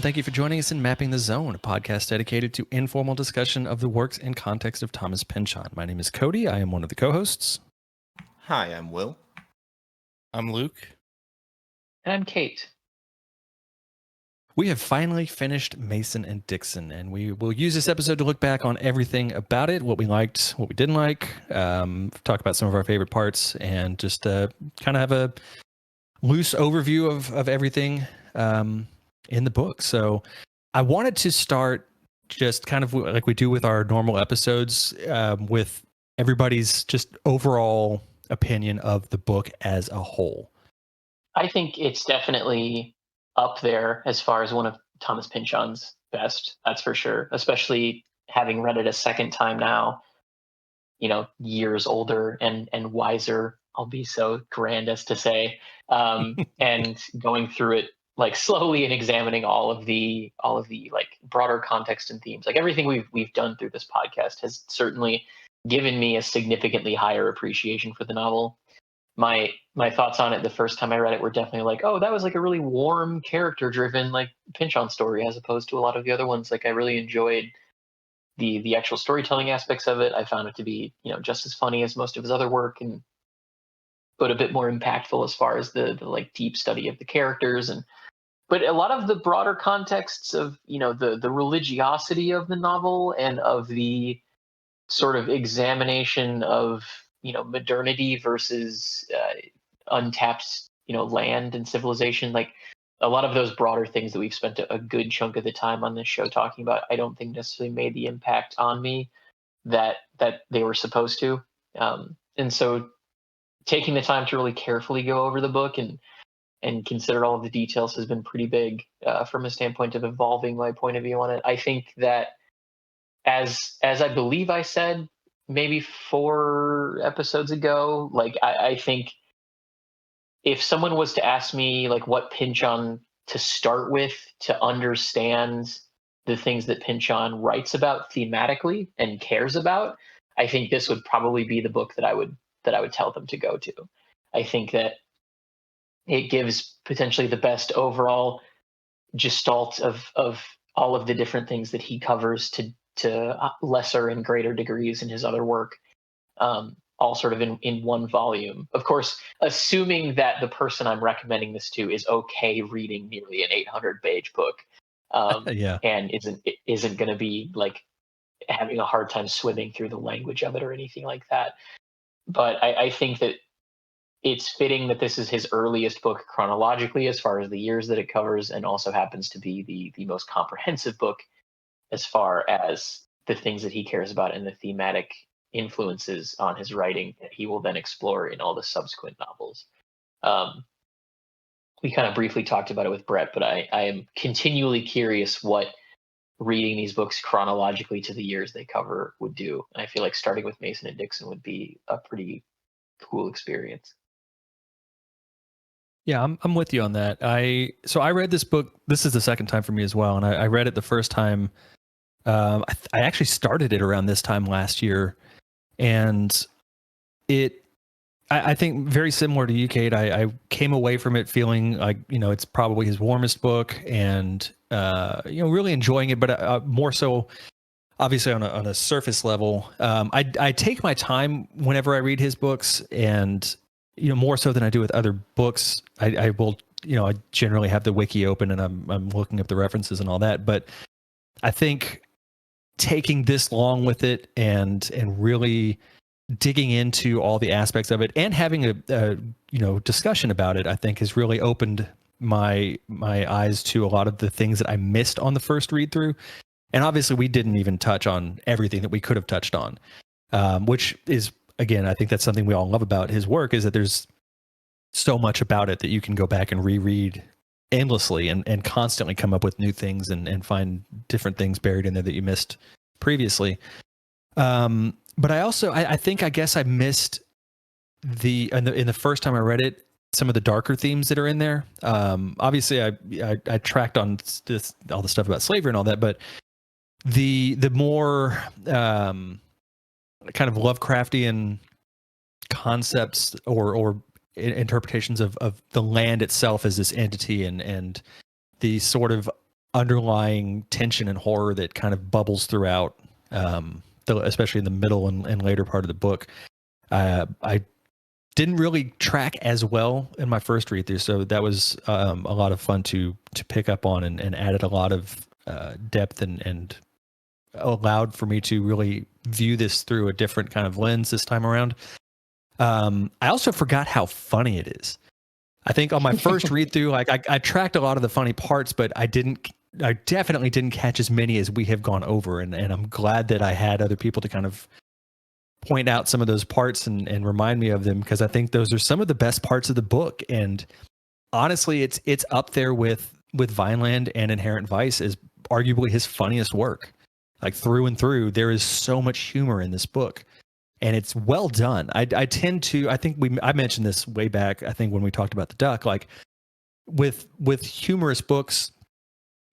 thank you for joining us in Mapping the Zone, a podcast dedicated to informal discussion of the works and context of Thomas Pynchon. My name is Cody. I am one of the co-hosts. Hi, I'm Will. I'm Luke. And I'm Kate. We have finally finished Mason and Dixon, and we will use this episode to look back on everything about it, what we liked, what we didn't like, talk about some of our favorite parts, and just kind of have a loose overview of everything in the book. So I wanted to start just kind of like we do with our normal episodes, with everybody's just overall opinion of the book as a whole. I think it's definitely up there as far as one of Thomas Pynchon's best, that's for sure, especially having read it a second time now, years older and wiser, I'll be so grand as to say, and going through it like slowly and examining all of the like broader context and themes. Like everything we've done through this podcast has certainly given me a significantly higher appreciation for the novel. My thoughts on it the first time I read it were definitely like, oh, that was like a really warm, character driven like Pynchon story, as opposed to a lot of the other ones. Like I really enjoyed the actual storytelling aspects of it. I found it to be, just as funny as most of his other work, and but a bit more impactful as far as the like deep study of the characters. But a lot of the broader contexts of, the religiosity of the novel and of the sort of examination of, modernity versus untapped, land and civilization. Like a lot of those broader things that we've spent a good chunk of the time on this show talking about, I don't think necessarily made the impact on me that they were supposed to. And so taking the time to really carefully go over the book and consider all of the details has been pretty big from a standpoint of evolving my point of view on it. I think that as I believe I said maybe 4 episodes ago, like I think if someone was to ask me like what Pynchon to start with to understand the things that Pynchon writes about thematically and cares about, I think this would probably be the book that I would tell them to go to. I think that it gives potentially the best overall gestalt of all of the different things that he covers to lesser and greater degrees in his other work, all sort of in one volume. Of course, assuming that the person I'm recommending this to is okay reading nearly an 800-page book, and isn't going to be like having a hard time swimming through the language of it or anything like that. But I think that it's fitting that this is his earliest book chronologically as far as the years that it covers, and also happens to be the most comprehensive book as far as the things that he cares about and the thematic influences on his writing that he will then explore in all the subsequent novels. We kind of briefly talked about it with Brett, but I am continually curious what reading these books chronologically to the years they cover would do. And I feel like starting with Mason and Dixon would be a pretty cool experience. Yeah, I'm with you on that. So I read this book. This is the second time for me as well, and I read it the first time. I actually started it around this time last year, and I think very similar to you, Kate. I came away from it feeling like it's probably his warmest book, and really enjoying it, but more so, obviously on a surface level. I take my time whenever I read his books, and more so than I do with other books. I will, I generally have the wiki open and I'm looking up the references and all that. But I think taking this long with it and really digging into all the aspects of it and having a discussion about it, I think has really opened my eyes to a lot of the things that I missed on the first read through. And obviously we didn't even touch on everything that we could have touched on, which is, again, I think that's something we all love about his work, is that there's so much about it that you can go back and reread endlessly and constantly come up with new things and find different things buried in there that you missed previously. But I guess I missed in the first time I read it, some of the darker themes that are in there. Obviously I tracked on all the stuff about slavery and all that, but the more kind of Lovecraftian concepts or interpretations of the land itself as this entity and the sort of underlying tension and horror that kind of bubbles throughout, especially in the middle and later part of the book. I didn't really track as well in my first read through, so that was a lot of fun to pick up on, and added a lot of depth and allowed for me to really view this through a different kind of lens this time around. I also forgot how funny it is. I think on my first read through, like I tracked a lot of the funny parts, but I definitely didn't catch as many as we have gone over, and I'm glad that I had other people to kind of point out some of those parts and remind me of them, because I think those are some of the best parts of the book. And honestly, it's up there with Vineland and Inherent Vice as arguably his funniest work. Like through and through, there is so much humor in this book, and it's well done. I mentioned this way back, I think when we talked about The Duck, like with humorous books,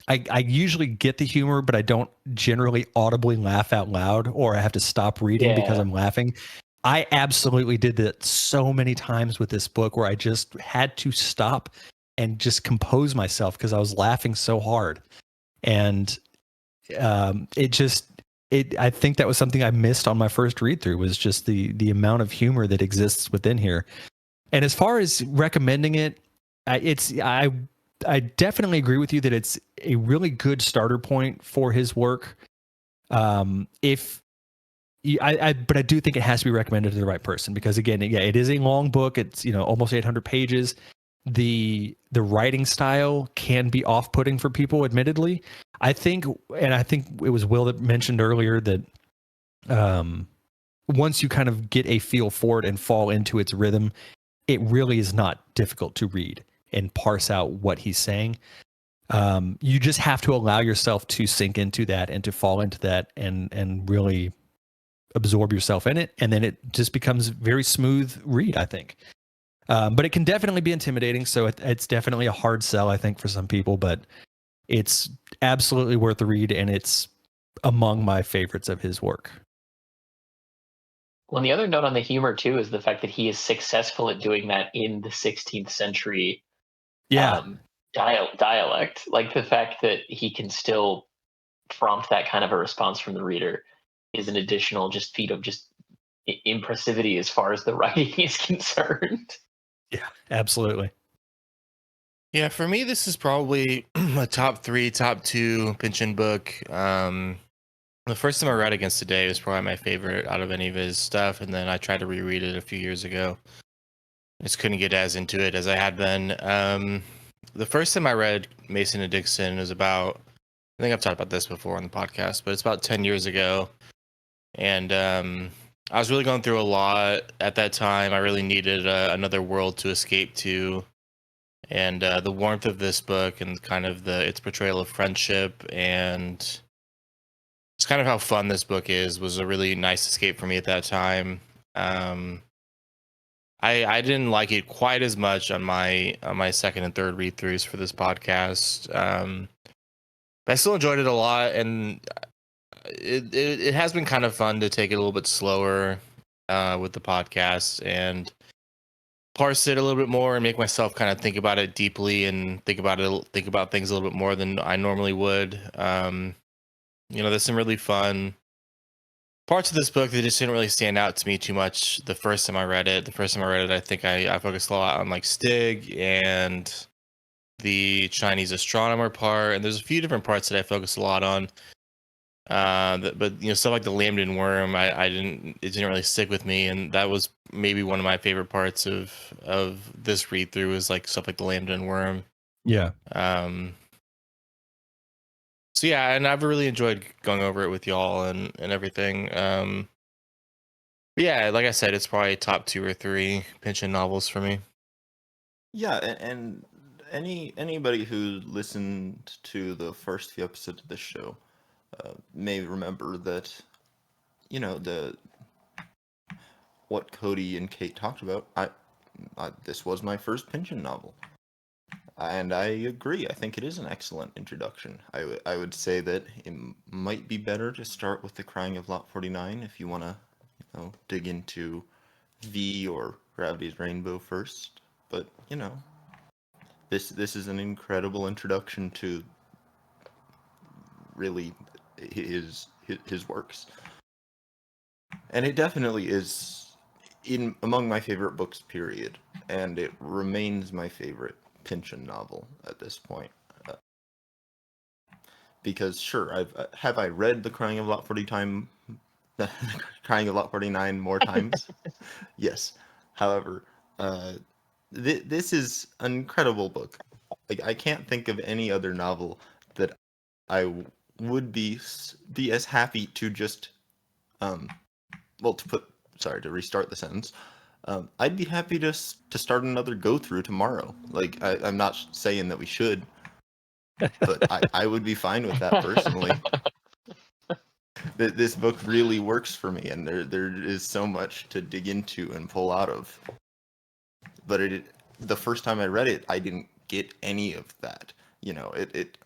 I usually get the humor, but I don't generally audibly laugh out loud, or I have to stop reading because I'm laughing. I absolutely did that so many times with this book, where I just had to stop and just compose myself because I was laughing so hard. And I think that was something I missed on my first read through, was just the amount of humor that exists within here. And as far as recommending it, I definitely agree with you that it's a really good starter point for his work. But I do think it has to be recommended to the right person, because again, it is a long book. It's, almost 800 pages. The writing style can be off-putting for people, admittedly. I think it was Will that mentioned earlier that once you kind of get a feel for it and fall into its rhythm, it really is not difficult to read and parse out what he's saying. You just have to allow yourself to sink into that and to fall into that and really absorb yourself in it. And then it just becomes very smooth read, I think. But it can definitely be intimidating. So it's definitely a hard sell, I think, for some people, but it's absolutely worth the read. And it's among my favorites of his work. Well, and the other note on the humor too is the fact that he is successful at doing that in the 16th century dialect. Like the fact that he can still prompt that kind of a response from the reader is an additional just feat of just impressivity as far as the writing is concerned. Yeah, absolutely. Yeah, for me, this is probably a top 2 Pynchon book. The first time I read Against the Day was probably my favorite out of any of his stuff, and then I tried to reread it a few years ago. I just couldn't get as into it as I had been. The first time I read Mason and Dixon was about, I think I've talked about this before on the podcast, but it's about 10 years ago. And I was really going through a lot at that time. I really needed another world to escape to. And the warmth of this book and kind of its portrayal of friendship and it's kind of how fun this book was a really nice escape for me at that time. I didn't like it quite as much on my second and third read throughs for this podcast. But I still enjoyed it a lot, and it has been kind of fun to take it a little bit slower with the podcast and parse it a little bit more and make myself kind of think about it deeply and think about things a little bit more than I normally would. There's some really fun parts of this book that just didn't really stand out to me too much the first time I read it. I think I focused a lot on like Stig and the Chinese astronomer part, and there's a few different parts that I focused a lot on. But stuff like the Lambden worm, it didn't really stick with me, and that was maybe one of my favorite parts of this read through is like stuff like the Lambden worm. Yeah. So yeah, and I've really enjoyed going over it with y'all and everything. But yeah, like I said, it's probably top 2 or 3 Pynchon novels for me. Yeah, and anybody who listened to the first few episodes of this show may remember that, what Cody and Kate talked about. This was my first Pynchon novel. And I agree. I think it is an excellent introduction. I would say that it might be better to start with The Crying of Lot 49 if you want to, dig into V or Gravity's Rainbow first. But, this is an incredible introduction to really his works. And it definitely is among my favorite books, period. And it remains my favorite Pynchon novel at this point. Because sure, have I read The Crying of Lot 49 more times? Yes. However, this is an incredible book. Like, I can't think of any other novel that I would be as happy to just to restart the sentence. I'd be happy to start another go through tomorrow. Like, I'm not saying that we should, but I would be fine with that personally. This book really works for me, and there is so much to dig into and pull out of. But the first time I read it, I didn't get any of that. You know, it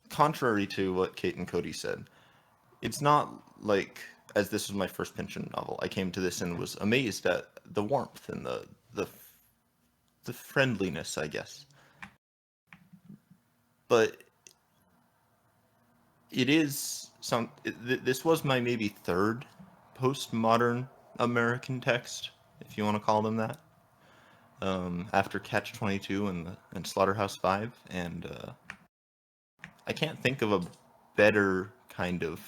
contrary to what Kate and Cody said, it's not like, as this was my first Pynchon novel, I came to this and was amazed at the warmth and the friendliness, I guess. But it is this was my maybe third postmodern American text, if you want to call them that. After Catch-22 and Slaughterhouse-5, and I can't think of a better kind of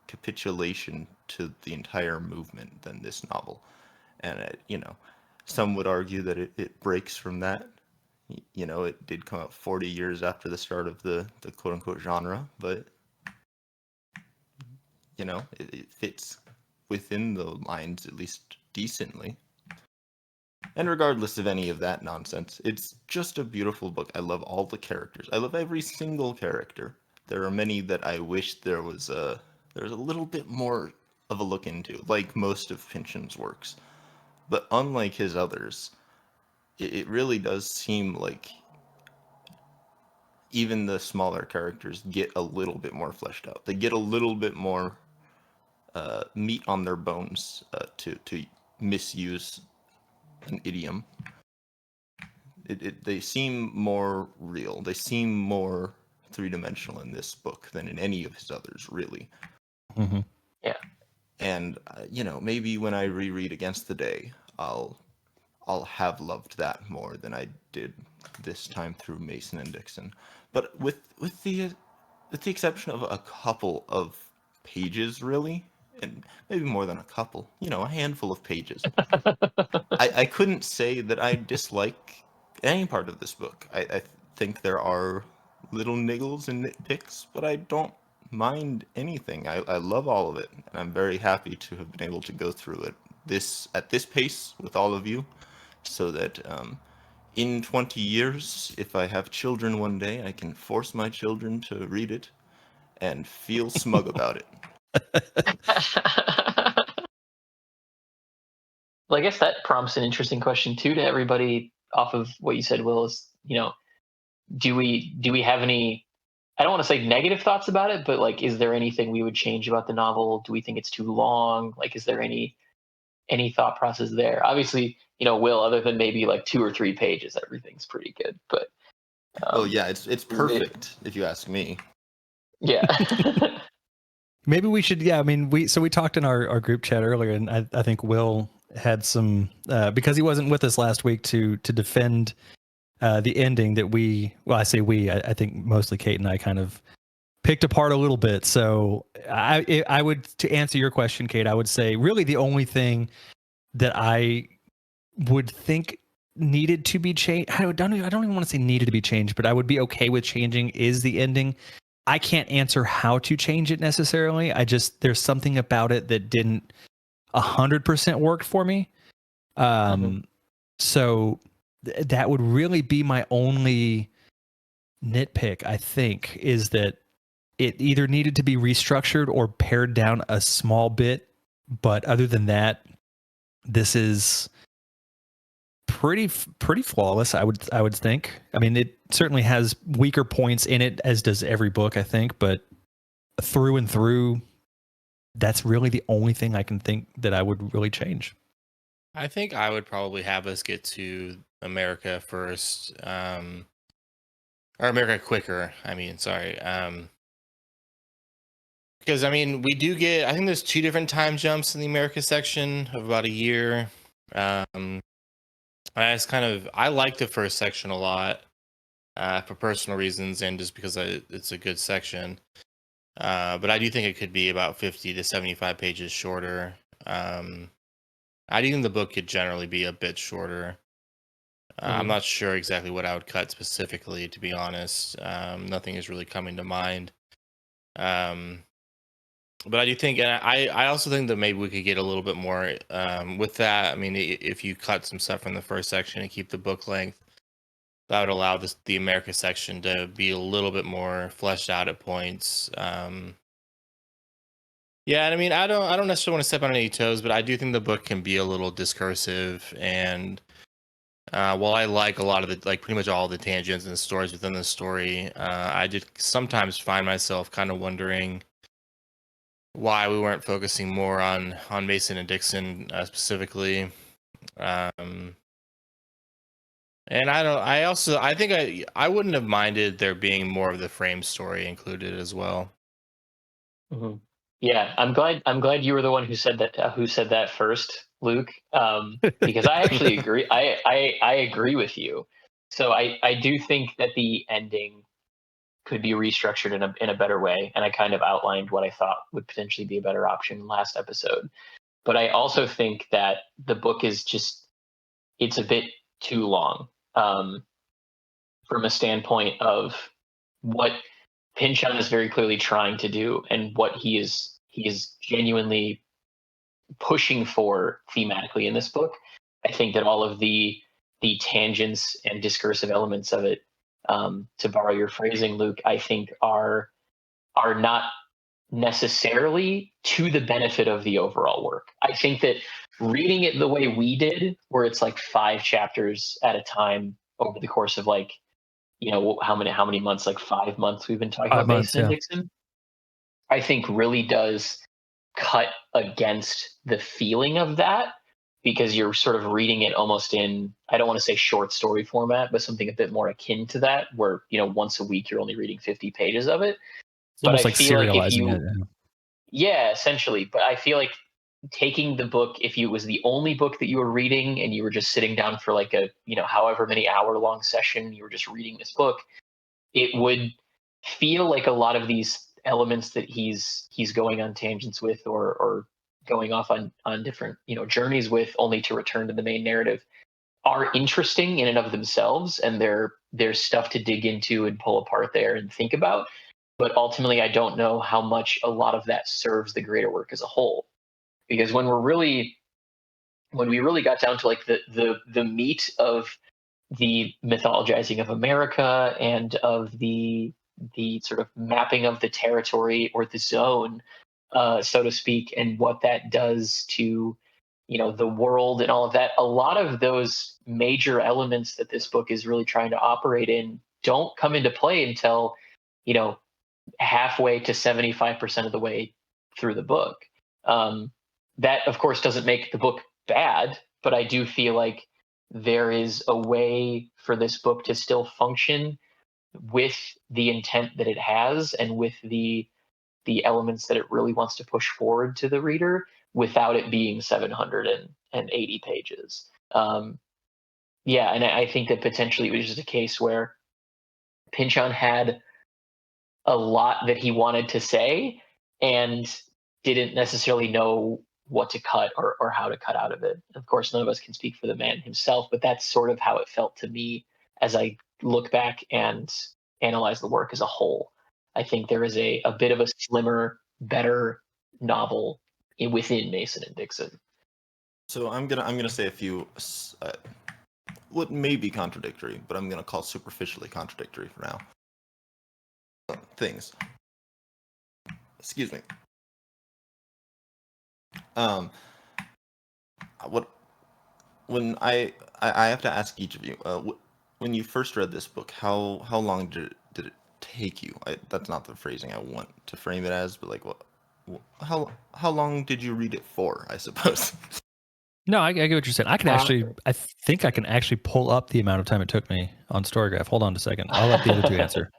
capitulation to the entire movement than this novel. And some would argue that it breaks from that. You know, it did come out 40 years after the start of the quote-unquote genre, but it fits within the lines at least decently. And regardless of any of that nonsense, it's just a beautiful book. I love all the characters. I love every single character. There are many that I wish there was a little bit more of a look into, like most of Pynchon's works. But unlike his others, it really does seem like even the smaller characters get a little bit more fleshed out. They get a little bit more meat on their bones, to misuse an idiom. They seem more real. They seem more three-dimensional in this book than in any of his others, really. Mm-hmm. Yeah. And maybe when I reread Against the Day, I'll have loved that more than I did this time through Mason and Dixon. But with the exception of a couple of pages, really, and maybe more than a couple, a handful of pages, I couldn't say that I dislike any part of this book. I think there are little niggles and nitpicks, but I don't mind anything. I love all of it, and I'm very happy to have been able to go through it at this pace with all of you, so that in 20 years, if I have children one day, I can force my children to read it and feel smug about it. Well, I guess that prompts an interesting question too to everybody off of what you said, Will, is, do we have any, I don't want to say negative thoughts about it, but like, is there anything we would change about the novel? Do we think it's too long? Like, is there any thought process there? Obviously, Will, other than maybe like 2 or 3 pages, everything's pretty good, but oh yeah, it's perfect if you ask me. Yeah. Maybe we should. Yeah, I mean, we talked in our group chat earlier, and I think Will had some because he wasn't with us last week to defend the ending that I say I think mostly Kate and I kind of picked apart a little bit. So I would, to answer your question, Kate, I would say really the only thing that I would think needed to be changed. I don't even want to say needed to be changed, but I would be okay with changing is the ending. I can't answer how to change it necessarily. There's something about it that didn't 100% work for me. So that would really be my only nitpick, I think, is that it either needed to be restructured or pared down a small bit. But other than that, this is pretty flawless, I would think. I mean, it certainly has weaker points in it, as does every book, I think, but through and through, that's really the only thing I can think that I would really change. I think I would probably have us get to America first, or America quicker. I mean, sorry. Because, I mean, we do get, I think there's 2 different time jumps in the America section of about a year. I like the first section a lot for personal reasons and just because it's a good section. But I do think it could be about 50 to 75 pages shorter. I do think the book could generally be a bit shorter. I'm not sure exactly what I would cut specifically, to be honest. Nothing is really coming to mind. But I do think, and I also think that maybe we could get a little bit more with that. I mean, if you cut some stuff from the first section and keep the book length, that would allow the America section to be a little bit more fleshed out at points. Yeah, and I mean, I don't necessarily want to step on any toes, but I do think the book can be a little discursive. And while I like a lot of the, like pretty much all the tangents and stories within the story, I did sometimes find myself kind of wondering why we weren't focusing more on Mason and Dixon specifically. And I think I wouldn't have minded there being more of the frame story included as well. Mm-hmm. Yeah, I'm glad you were the one who said that first, Luke. Because I actually agree. I agree with you. So I do think that the ending could be restructured in a better way, and I kind of outlined what I thought would potentially be a better option last episode. But I also think that the book is just it's a bit too long from a standpoint of what Pynchon is very clearly trying to do and what he is genuinely pushing for thematically in this book. I think that all of the tangents and discursive elements of it, to borrow your phrasing, Luke, I think are not necessarily to the benefit of the overall work. I think that reading it the way we did, where it's like 5 chapters at a time over the course of like, how many months, like 5 months we've been talking 5 about months, Mason and yeah. Dixon, I think really does cut against the feeling of that, because you're sort of reading it almost in, I don't want to say short story format, but something a bit more akin to that, where, once a week you're only reading 50 pages of it. It's But almost I like feel like if serializing it. yeah, essentially. But I feel like taking the book, if it was the only book that you were reading and you were just sitting down for like a, however many hour long session, you were just reading this book, it would feel like a lot of these elements that he's going on tangents with, or going off on different, journeys with, only to return to the main narrative, are interesting in and of themselves, and there's stuff to dig into and pull apart there and think about. But ultimately, I don't know how much a lot of that serves the greater work as a whole, because when we really got down to like the meat of the mythologizing of America and of the sort of mapping of the territory or the zone, so to speak, and what that does to, the world and all of that, a lot of those major elements that this book is really trying to operate in don't come into play until, halfway to 75% of the way through the book. That, of course, doesn't make the book bad, but I do feel like there is a way for this book to still function with the intent that it has and with the elements that it really wants to push forward to the reader, without it being 780 pages. Yeah, and I think that potentially it was just a case where Pynchon had a lot that he wanted to say and didn't necessarily know what to cut, or how to cut out of it. Of course, none of us can speak for the man himself, but that's sort of how it felt to me as I look back and analyze the work as a whole. I think there is a bit of a slimmer, better novel within Mason and Dixon. So I'm gonna say a few what may be contradictory, but I'm gonna call superficially contradictory for now. Things. Excuse me. What when I have to ask each of you, when you first read this book, how long did it take you? That's not the phrasing I want to frame it as, but like how long did you read it for, I suppose? No, I get what you're saying. I think I can actually pull up the amount of time it took me on Storygraph. Hold on a second. I'll let the other two answer.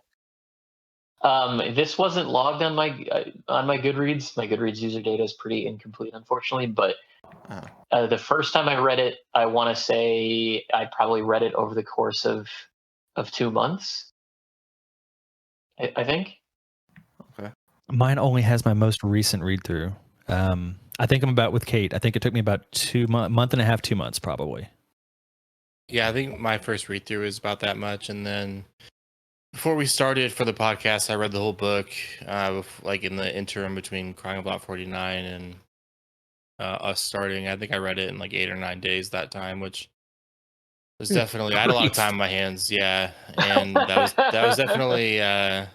This wasn't logged on my Goodreads. My Goodreads user data is pretty incomplete, unfortunately. But the first time I read it, I want to say I probably read it over the course of 2 months. I think. Okay. Mine only has my most recent read through. I think I'm about with Kate. I think it took me about month and a half, 2 months probably. Yeah, I think my first read through is about that much, and then before we started for the podcast, I read the whole book, like in the interim between Crying About 49 and us starting. I think I read it in like 8 or 9 days that time, which was definitely, I had a lot of time on my hands. Yeah, and that was definitely an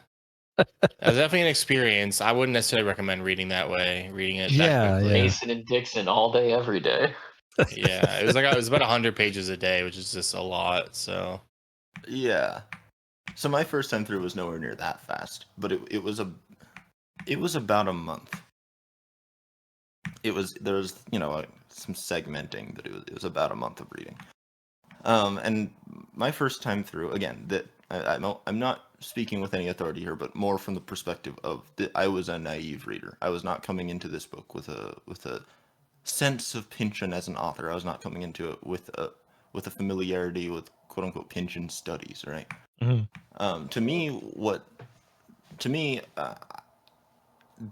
experience. I wouldn't necessarily recommend reading that way, reading it that quickly. Mason and Dixon all day, every day. Yeah, it was about 100 pages a day, which is just a lot. So yeah. So my first time through was nowhere near that fast, but it was about a month. There was some segmenting, but it was about a month of reading. And my first time through, again, I'm not speaking with any authority here, but more from the perspective of I was a naive reader. I was not coming into this book with a sense of Pynchon as an author. I was not coming into it with a familiarity with quote unquote Pynchon studies, right? Mm-hmm. To me,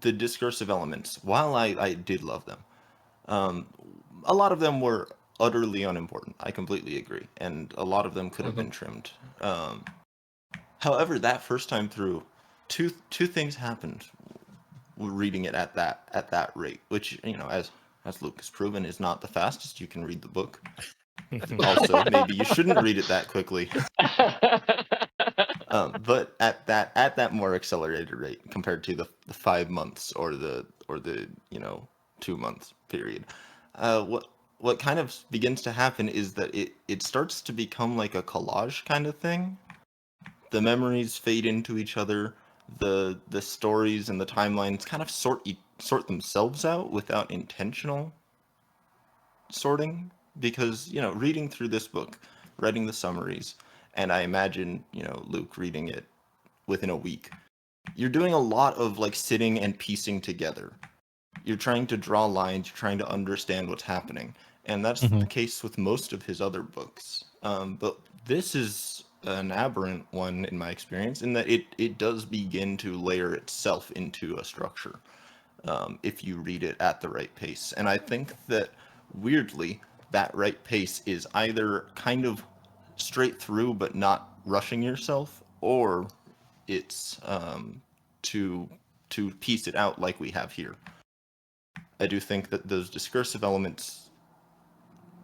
the discursive elements, while I did love them, a lot of them were utterly unimportant. I completely agree, and a lot of them could have been trimmed. However, that first time through, two things happened. Reading it at that rate, which as Luke has proven, is not the fastest you can read the book. Also, maybe you shouldn't read it that quickly. But at that more accelerated rate compared to the 5 months or the 2 months period, what kind of begins to happen is that it starts to become like a collage kind of thing. The memories fade into each other. The stories and the timelines kind of sort themselves out without intentional sorting, because reading through this book, writing the summaries, and I imagine Luke reading it within a week, you're doing a lot of like sitting and piecing together. You're trying to draw lines, you're trying to understand what's happening, and that's the case with most of his other books. But this is an aberrant one in my experience, in that it does begin to layer itself into a structure if you read it at the right pace. And I think that, weirdly, that right pace is either kind of straight through but not rushing yourself, or it's to piece it out like we have here. I do think that those discursive elements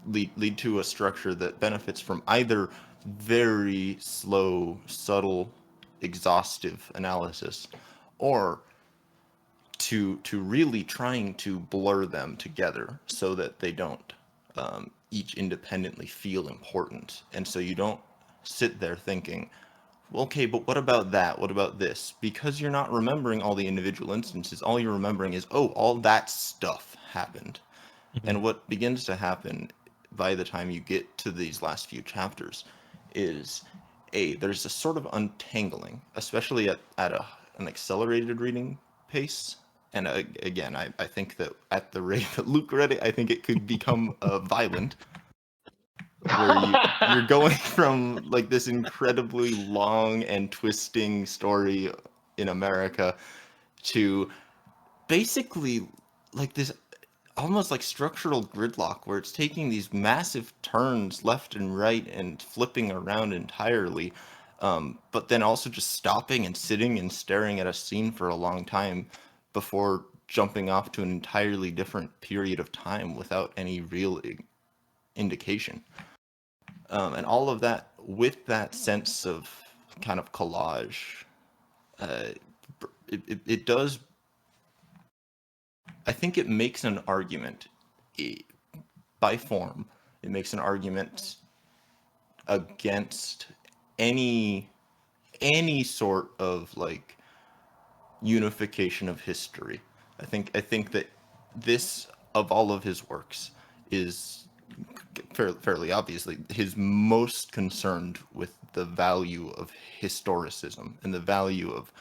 lead to a structure that benefits from either very slow, subtle, exhaustive analysis, or to really trying to blur them together so that they don't each independently feel important. And so you don't sit there thinking, well, okay, but what about that? What about this? Because you're not remembering all the individual instances. All you're remembering is, oh, all that stuff happened. And what begins to happen by the time you get to these last few chapters is there's a sort of untangling, especially at an accelerated reading pace. And again, I think that at the rate that Luke read it, I think it could become violent, where you're going from like this incredibly long and twisting story in America to basically like this almost like structural gridlock, where it's taking these massive turns left and right and flipping around entirely, but then also just stopping and sitting and staring at a scene for a long time before jumping off to an entirely different period of time without any real indication. And all of that with that sense of kind of collage, it does. I think it makes an argument by form. It makes an argument against any sort of like unification of history. I think that this, of all of his works, is fairly obviously his most concerned with the value of historicism and the value of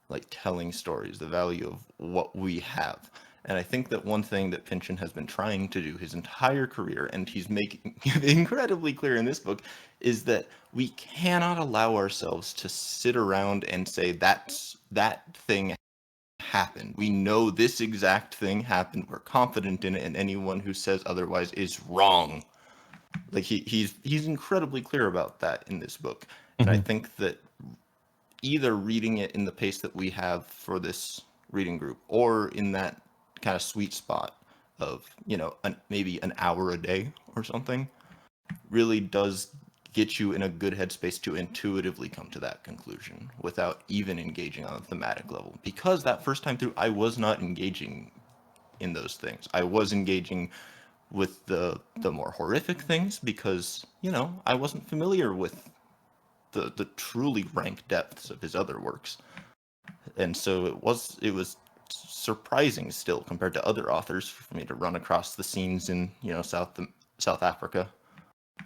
like telling stories, the value of what we have. And I think that one thing that Pynchon has been trying to do his entire career, and he's making incredibly clear in this book, is that we cannot allow ourselves to sit around and say that thing happened. We know this exact thing happened. We're confident in it, and anyone who says otherwise is wrong. Like he's incredibly clear about that in this book. And I think that either reading it in the pace that we have for this reading group, or in that kind of sweet spot of, you know, maybe an hour a day or something, really does get you in a good headspace to intuitively come to that conclusion without even engaging on a thematic level. Because that first time through, I was not engaging in those things. I was engaging with the more horrific things because, you know, I wasn't familiar with the truly rank depths of his other works. And so it was surprising still compared to other authors for me to run across the scenes in, you know, South Africa,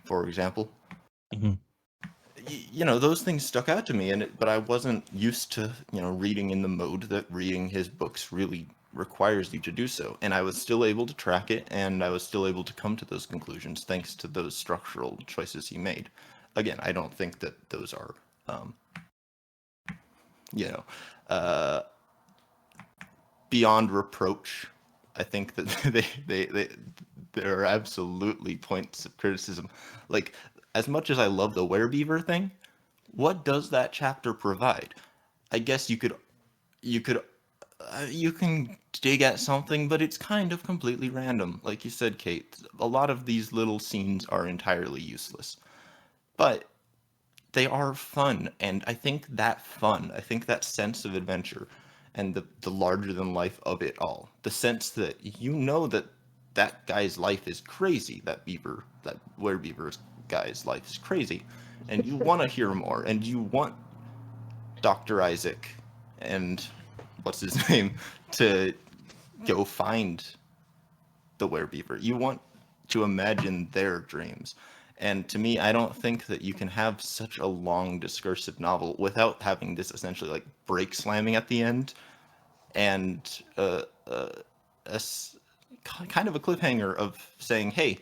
for example. Mm-hmm. You know, those things stuck out to me, but I wasn't used to, you know, reading in the mode that reading his books really requires you to do so. And I was still able to track it, and I was still able to come to those conclusions thanks to those structural choices he made. Again, I don't think that those are, you know, beyond reproach. I think that there are absolutely points of criticism. Like, as much as I love the werebeaver thing, what does that chapter provide? I guess you can dig at something, but it's kind of completely random. Like you said, Kate, a lot of these little scenes are entirely useless. But they are fun, and I think that sense of adventure and the larger than life of it all, the sense that you know that guy's life is crazy, that werebeaver guy's life is crazy, and you want to hear more, and you want Dr. Isaac and what's his name to go find the werebeaver. You want to imagine their dreams. And to me, I don't think that you can have such a long discursive novel without having this essentially like break slamming at the end and kind of a cliffhanger of saying, hey,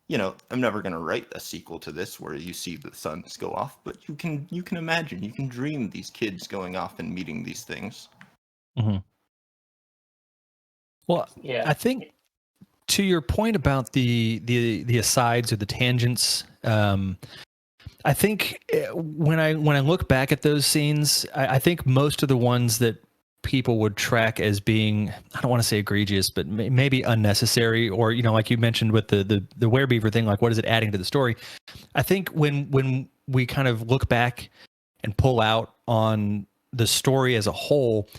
you know, I'm never going to write a sequel to this where you see the suns go off, but you can imagine, you can dream these kids going off and meeting these things. Mm-hmm. Well, Yeah. I think to your point about the asides or the tangents, I think when I look back at those scenes, I think most of the ones that people would track as being, I don't want to say egregious, but maybe unnecessary, or, you know, like you mentioned with the werebeaver thing, like what is it adding to the story? I think when we kind of look back and pull out on the story as a whole,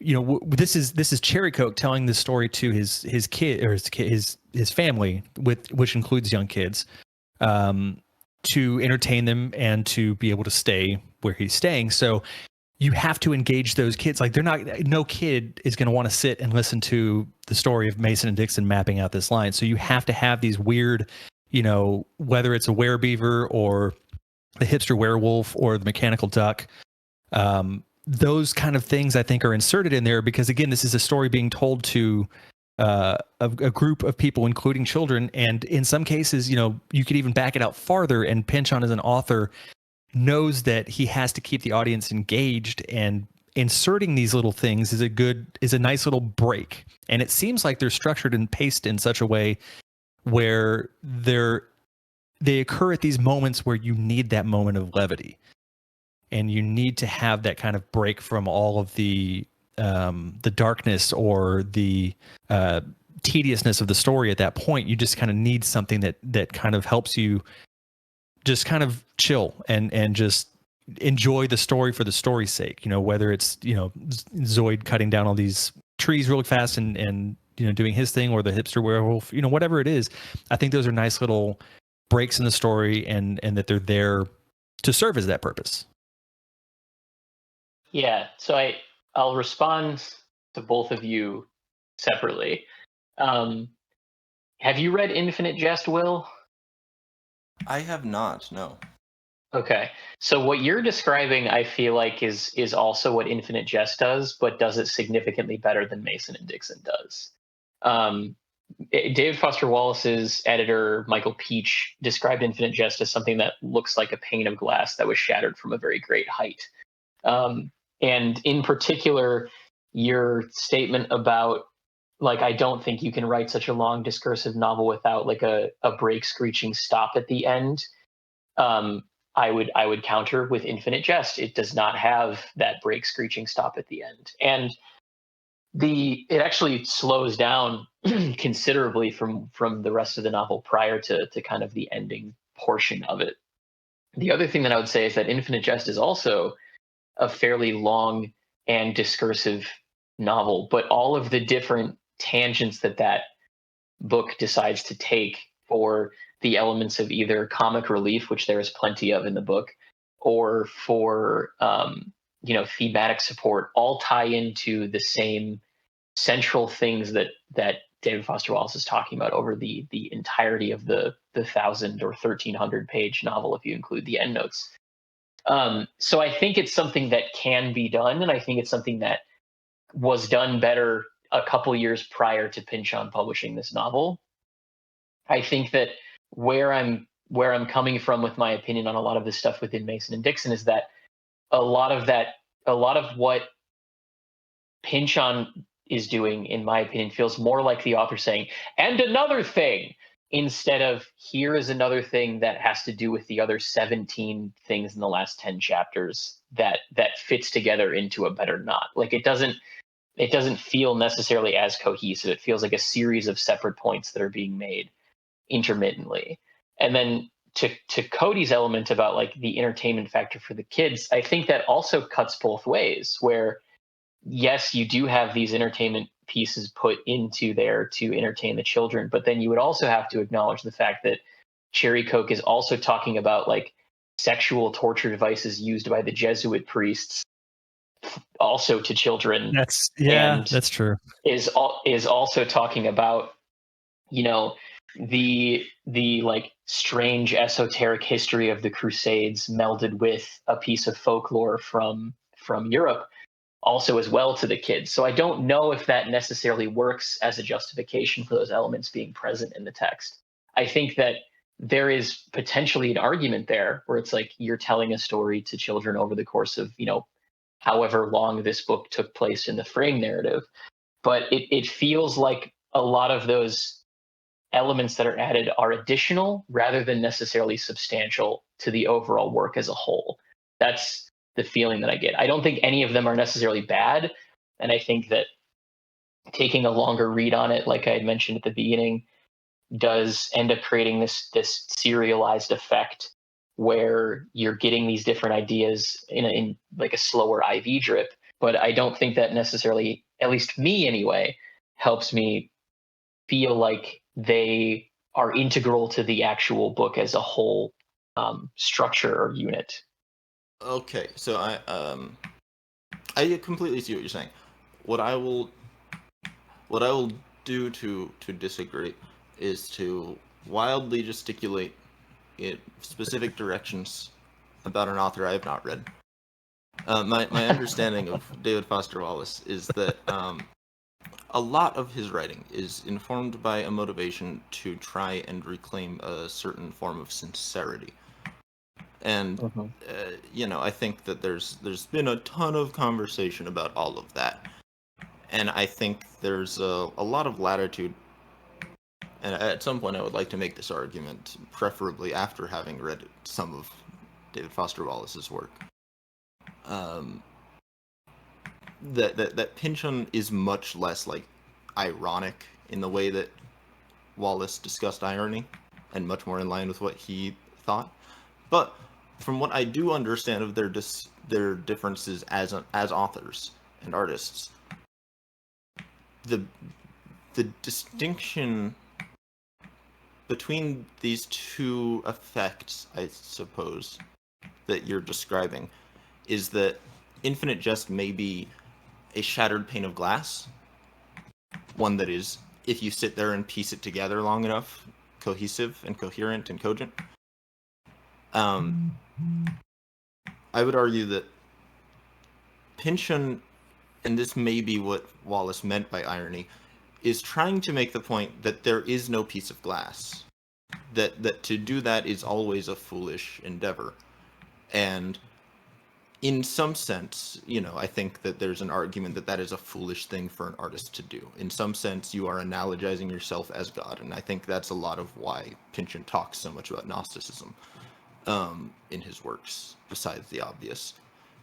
you know, this is Cherrycoke telling this story to his kid or his family, which includes young kids, to entertain them and to be able to stay where he's staying. So you have to engage those kids. Like no kid is going to want to sit and listen to the story of Mason and Dixon mapping out this line. So you have to have these weird, you know, whether it's a werebeaver or the hipster werewolf or the mechanical duck, those kind of things I think are inserted in there because, again, this is a story being told to a group of people, including children. And in some cases, you know, you could even back it out farther, and Pynchon as an author knows that he has to keep the audience engaged, and inserting these little things is a nice little break. And it seems like they're structured and paced in such a way where they occur at these moments where you need that moment of levity. And you need to have that kind of break from all of the darkness or the tediousness of the story at that point. You just kind of need something that kind of helps you just kind of chill and just enjoy the story for the story's sake. You know, whether it's, you know, Zoid cutting down all these trees really fast and you know, doing his thing, or the hipster werewolf, you know, whatever it is. I think those are nice little breaks in the story, and that they're there to serve as that purpose. Yeah, so I'll respond to both of you separately. Have you read Infinite Jest, Will? I have not, no. Okay. So what you're describing, I feel like, is also what Infinite Jest does, but does it significantly better than Mason and Dixon does. Um, David Foster Wallace's editor, Michael Peach, described Infinite Jest as something that looks like a pane of glass that was shattered from a very great height. And in particular, your statement about, like, I don't think you can write such a long discursive novel without like a break screeching stop at the end. Um, I would counter with Infinite Jest. It does not have that break screeching stop at the end. And it actually slows down considerably from the rest of the novel prior to kind of the ending portion of it. The other thing that I would say is that Infinite Jest is also a fairly long and discursive novel, but all of the different tangents that book decides to take for the elements of either comic relief, which there is plenty of in the book, or for thematic support, all tie into the same central things that David Foster Wallace is talking about over the entirety of the 1,000 or 1,300 page novel, if you include the endnotes. So I think it's something that can be done, and I think it's something that was done better a couple years prior to Pynchon publishing this novel. I think that where I'm coming from with my opinion on a lot of this stuff within Mason and Dixon is that a lot of what Pynchon is doing, in my opinion, feels more like the author saying, and another thing, instead of here is another thing that has to do with the other 17 things in the last 10 chapters that fits together into a better knot. Like it doesn't feel necessarily as cohesive. It feels like a series of separate points that are being made intermittently. And then to Cody's element about like the entertainment factor for the kids, I think that also cuts both ways, where yes, you do have these entertainment pieces put into there to entertain the children, but then you would also have to acknowledge the fact that Cherry Coke is also talking about like sexual torture devices used by the Jesuit priests also to children. That's true. Is also talking about, you know, the like strange esoteric history of the Crusades melded with a piece of folklore from Europe also as well to the kids. So I don't know if that necessarily works as a justification for those elements being present in the text. I think that there is potentially an argument there where it's like you're telling a story to children over the course of, however long this book took place in the frame narrative. But it feels like a lot of those elements that are added are additional rather than necessarily substantial to the overall work as a whole. That's the feeling that I get. I don't think any of them are necessarily bad. And I think that taking a longer read on it, like I had mentioned at the beginning, does end up creating this serialized effect where you're getting these different ideas in like a slower IV drip. But I don't think that necessarily, at least me anyway, helps me feel like they are integral to the actual book as a whole structure or unit. Okay, so I completely see what you're saying. What I will do to disagree is to wildly gesticulate in specific directions about an author I have not read. My understanding of David Foster Wallace is that a lot of his writing is informed by a motivation to try and reclaim a certain form of sincerity. And I think that there's been a ton of conversation about all of that, and I think there's a lot of latitude. And at some point, I would like to make this argument, preferably after having read some of David Foster Wallace's work. That Pynchon is much less like ironic in the way that Wallace discussed irony, and much more in line with what he thought. But from what I do understand of their differences as authors and artists, the distinction between these two effects, I suppose, that you're describing, is that Infinite Jest may be a shattered pane of glass, one that is, if you sit there and piece it together long enough, cohesive and coherent and cogent. I would argue that Pynchon, and this may be what Wallace meant by irony, is trying to make the point that there is no piece of glass. That to do that is always a foolish endeavor. And in some sense, I think that there's an argument that that is a foolish thing for an artist to do. In some sense, you are analogizing yourself as God, and I think that's a lot of why Pynchon talks so much about Gnosticism in his works, besides the obvious.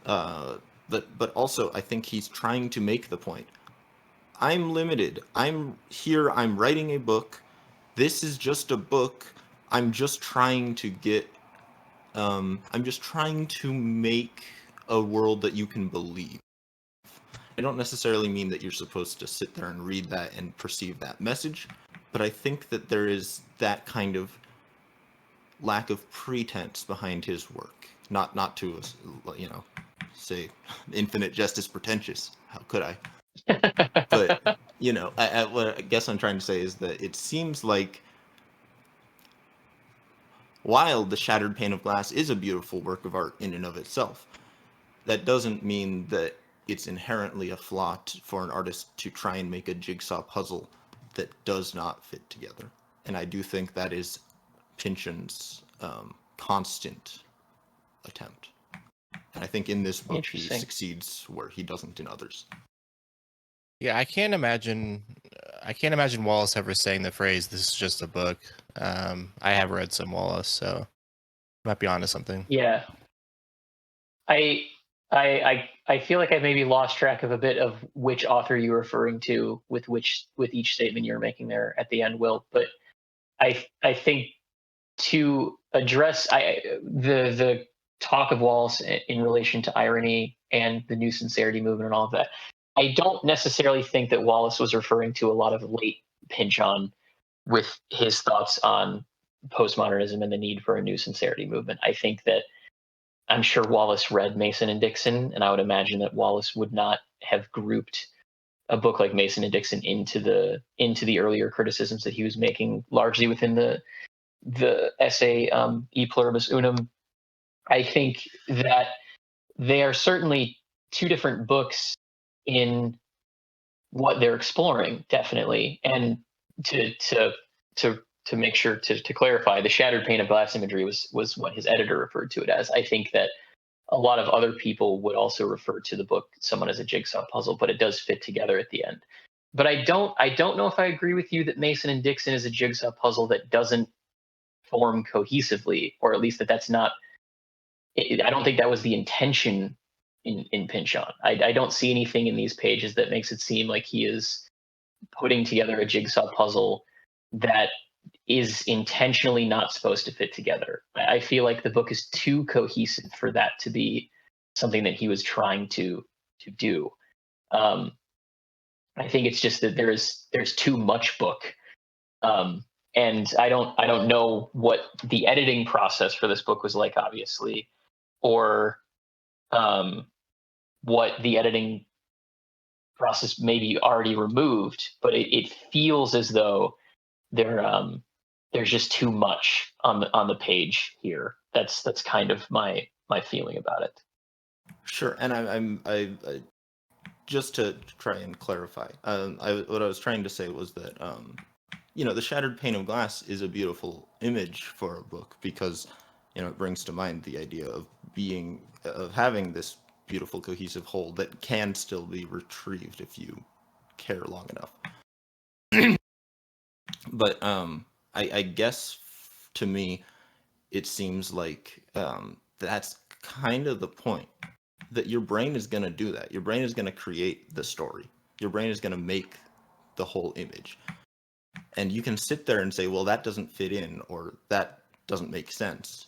But also, I think he's trying to make the point. I'm limited. I'm here. I'm writing a book. This is just a book. I'm just trying to get. I'm just trying to make a world that you can believe. I don't necessarily mean that you're supposed to sit there and read that and perceive that message, but I think that there is that kind of lack of pretense behind his work. Not to, say infinite jest is pretentious. How could I? But what I guess I'm trying to say is that it seems like while The Shattered Pane of Glass is a beautiful work of art in and of itself, that doesn't mean that it's inherently a flaw for an artist to try and make a jigsaw puzzle that does not fit together. And I do think that is Pynchon's constant attempt. And I think in this book he succeeds where he doesn't in others. Yeah, I can't imagine Wallace ever saying the phrase, "This is just a book." I have read some Wallace, so I might be onto something. Yeah. I feel like I maybe lost track of a bit of which author you're referring to with each statement you're making there at the end, Will. But I think to address the talk of Wallace in relation to irony and the New Sincerity movement and all of that, I don't necessarily think that Wallace was referring to a lot of late Pynchon with his thoughts on postmodernism and the need for a New Sincerity movement. I think that I'm sure Wallace read Mason and Dixon, and I would imagine that Wallace would not have grouped a book like Mason and Dixon into the earlier criticisms that he was making, largely within the essay E Pluribus Unum. I think that they are certainly two different books in what they're exploring, definitely. And to make sure to clarify, the shattered pane of glass imagery was what his editor referred to it as. I think that a lot of other people would also refer to the book somewhat as a jigsaw puzzle, but it does fit together at the end. But I don't know if I agree with you that Mason and Dixon is a jigsaw puzzle that doesn't form cohesively, or at least that's not. I don't think that was the intention in Pynchon. I don't see anything in these pages that makes it seem like he is putting together a jigsaw puzzle that is intentionally not supposed to fit together. I feel like the book is too cohesive for that to be something that he was trying to do. I think it's just that there's too much book, and I don't know what the editing process for this book was like, obviously, or what the editing process maybe already removed, but it feels as though there's just too much on the page here. That's kind of my feeling about it. Sure, and I just to try and clarify, what I was trying to say was that the shattered pane of glass is a beautiful image for a book because it brings to mind the idea of having this beautiful cohesive whole that can still be retrieved if you care long enough. But I guess to me it seems like that's kind of the point, that your brain is going to do that. Your brain is going to create the story. Your brain is going to make the whole image. And you can sit there and say, well, that doesn't fit in, or that doesn't make sense.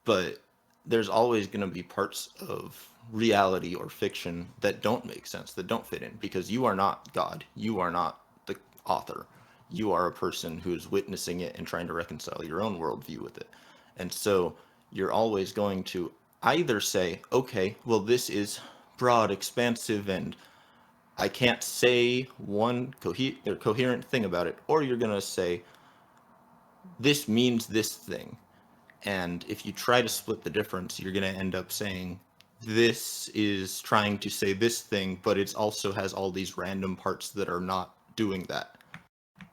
But there's always going to be parts of reality or fiction that don't make sense, that don't fit in, because you are not God. You are not the author. You are a person who is witnessing it and trying to reconcile your own worldview with it. And so you're always going to either say, okay, well, this is broad, expansive, and I can't say one coherent thing about it, or you're going to say, this means this thing. And if you try to split the difference, you're going to end up saying this is trying to say this thing, but it also has all these random parts that are not doing that.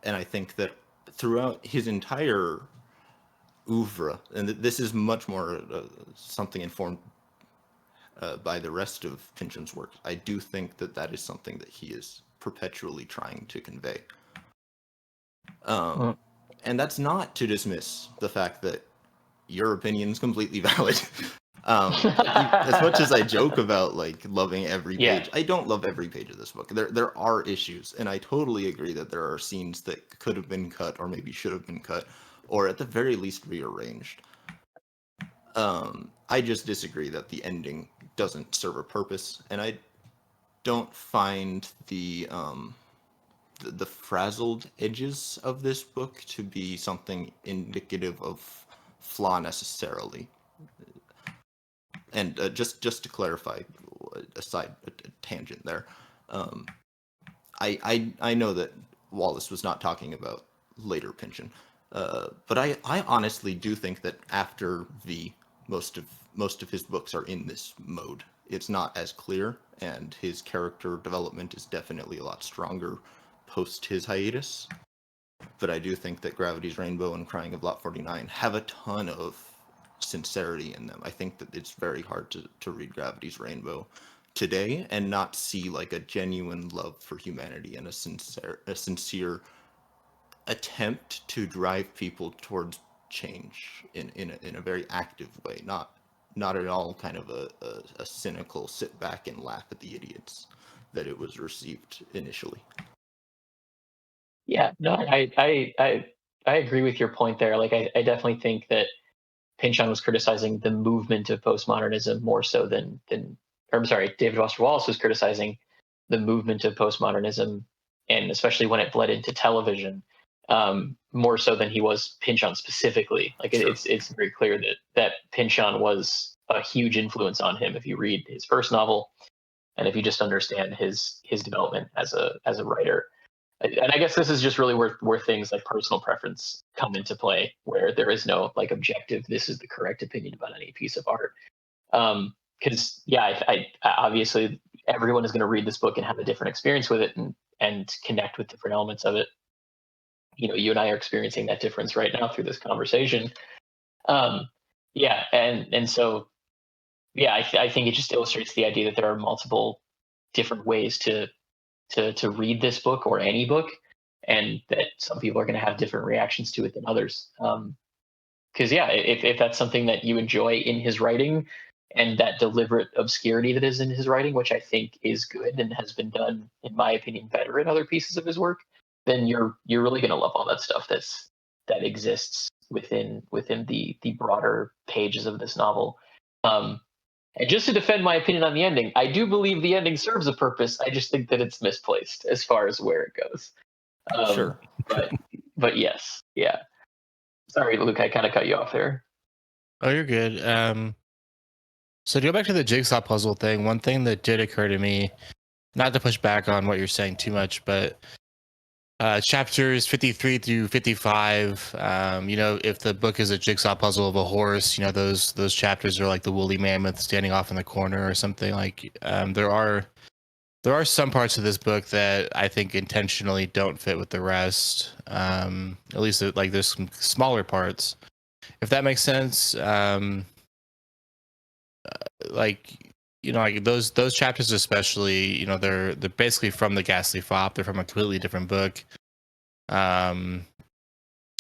And I think that throughout his entire oeuvre, and this is much more something informed by the rest of Pynchon's work, I do think that that is something that he is perpetually trying to convey. And that's not to dismiss the fact that your opinion's completely valid. As much as I joke about like loving every page, I don't love every page of this book. There are issues, and I totally agree that there are scenes that could have been cut, or maybe should have been cut, or at the very least rearranged. I just disagree that the ending doesn't serve a purpose, and I don't find the frazzled edges of this book to be something indicative of flaw necessarily. And just to clarify, a tangent there, I know that Wallace was not talking about later Pynchon, but I honestly do think that after V, most of his books are in this mode. It's not as clear, and his character development is definitely a lot stronger post his hiatus. But I do think that Gravity's Rainbow and Crying of Lot 49 have a ton of sincerity in them. I think that it's very hard to read Gravity's Rainbow today and not see like a genuine love for humanity and a sincere attempt to drive people towards change in a very active way, not at all kind of a cynical sit back and laugh at the idiots that it was received initially. Yeah, no, I agree with your point there. Like, I definitely think that Pynchon was criticizing the movement of postmodernism more so than or I'm sorry, David Foster Wallace was criticizing the movement of postmodernism, and especially when it bled into television, more so than he was Pynchon specifically. Like, Sure. it's very clear that Pynchon was a huge influence on him. If you read his first novel, and if you just understand his development as a writer. And I guess this is just really where things like personal preference come into play, where there is no like objective, this is the correct opinion about any piece of art. Because I obviously everyone is going to read this book and have a different experience with it and connect with different elements of it. You know, you and I are experiencing that difference right now through this conversation. And so I think it just illustrates the idea that there are multiple different ways to read this book or any book, and that some people are going to have different reactions to it than others. Because if that's something that you enjoy in his writing, and that deliberate obscurity that is in his writing, which I think is good and has been done, in my opinion, better in other pieces of his work, then you're really going to love all that stuff that exists within the broader pages of this novel. And just to defend my opinion on the ending, I do believe the ending serves a purpose. I just think that it's misplaced as far as where it goes. Sure. But yes, yeah. Sorry, Luke, I kind of cut you off there. Oh, you're good. So to go back to the jigsaw puzzle thing, one thing that did occur to me, not to push back on what you're saying too much, but chapters 53 through 55, if the book is a jigsaw puzzle of a horse, those chapters are like the woolly mammoth standing off in the corner or something. Like there are some parts of this book that I think intentionally don't fit with the rest. At least like there's some smaller parts, if that makes sense. Like those chapters especially, they're basically from the Ghastly Fop. They're from a completely different book. I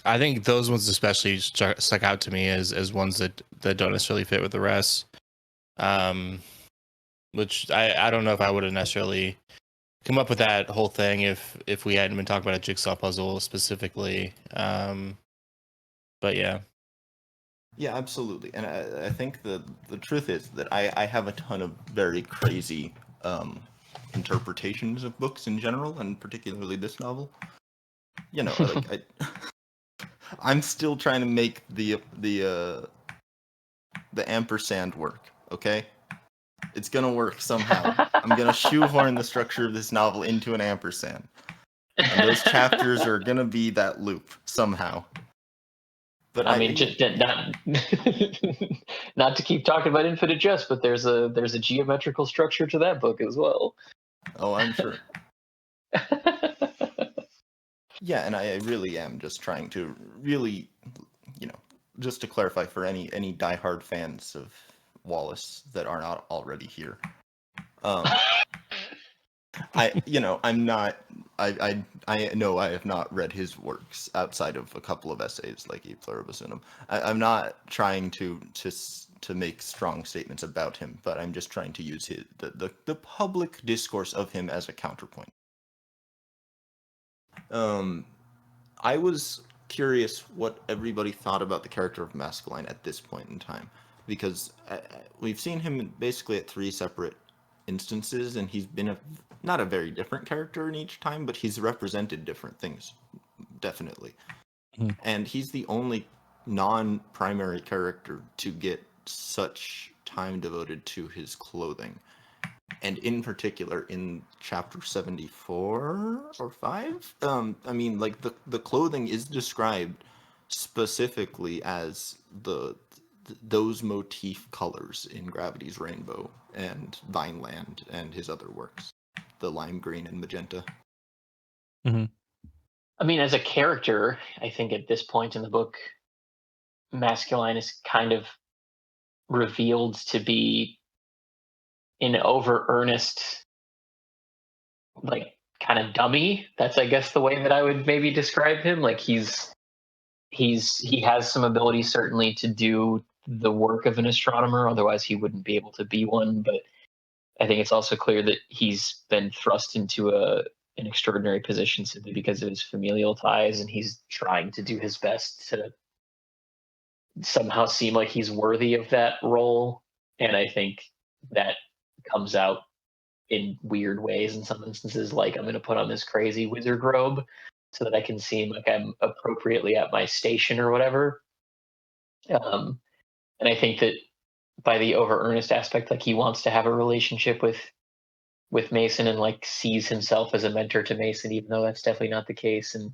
think those ones especially stuck out to me as ones that don't necessarily fit with the rest. Which I don't know if I would have necessarily come up with that whole thing if we hadn't been talking about a jigsaw puzzle specifically. But yeah. Yeah, absolutely. And I think the truth is that I have a ton of very crazy interpretations of books in general, and particularly this novel. Like I'm still trying to make the ampersand work, okay? It's gonna work somehow. I'm gonna shoehorn the structure of this novel into an ampersand. And those chapters are gonna be that loop somehow. But I mean, just not not to keep talking about Infinite Jest, but there's a geometrical structure to that book as well. oh, I'm sure. Yeah, and I really am just trying to really, just to clarify for any diehard fans of Wallace that are not already here. I'm not. I know I have not read his works outside of a couple of essays like E Pluribus Unum. I'm not trying to make strong statements about him, but I'm just trying to use the public discourse of him as a counterpoint. I was curious what everybody thought about the character of Masculine at this point in time, because we've seen him basically at 3 separate instances, and he's been not a very different character in each time, but he's represented different things, definitely. Mm-hmm. And he's the only non-primary character to get such time devoted to his clothing. And in particular, in chapter 74 or 5, I mean, like the clothing is described specifically as those motif colors in Gravity's Rainbow and Vineland and his other works, the lime green and magenta. Mm-hmm. I mean, as a character, I think at this point in the book, Masculine is kind of revealed to be an over earnest, like, kind of dummy. That's, I guess, the way that I would maybe describe him. Like he has some ability certainly to do the work of an astronomer, otherwise he wouldn't be able to be one. But I think it's also clear that he's been thrust into an extraordinary position simply because of his familial ties, and he's trying to do his best to somehow seem like he's worthy of that role. And I think that comes out in weird ways in some instances, like I'm going to put on this crazy wizard robe so that I can seem like I'm appropriately at my station or whatever. And I think that by the over earnest aspect, like he wants to have a relationship with Mason and like sees himself as a mentor to Mason, even though that's definitely not the case, and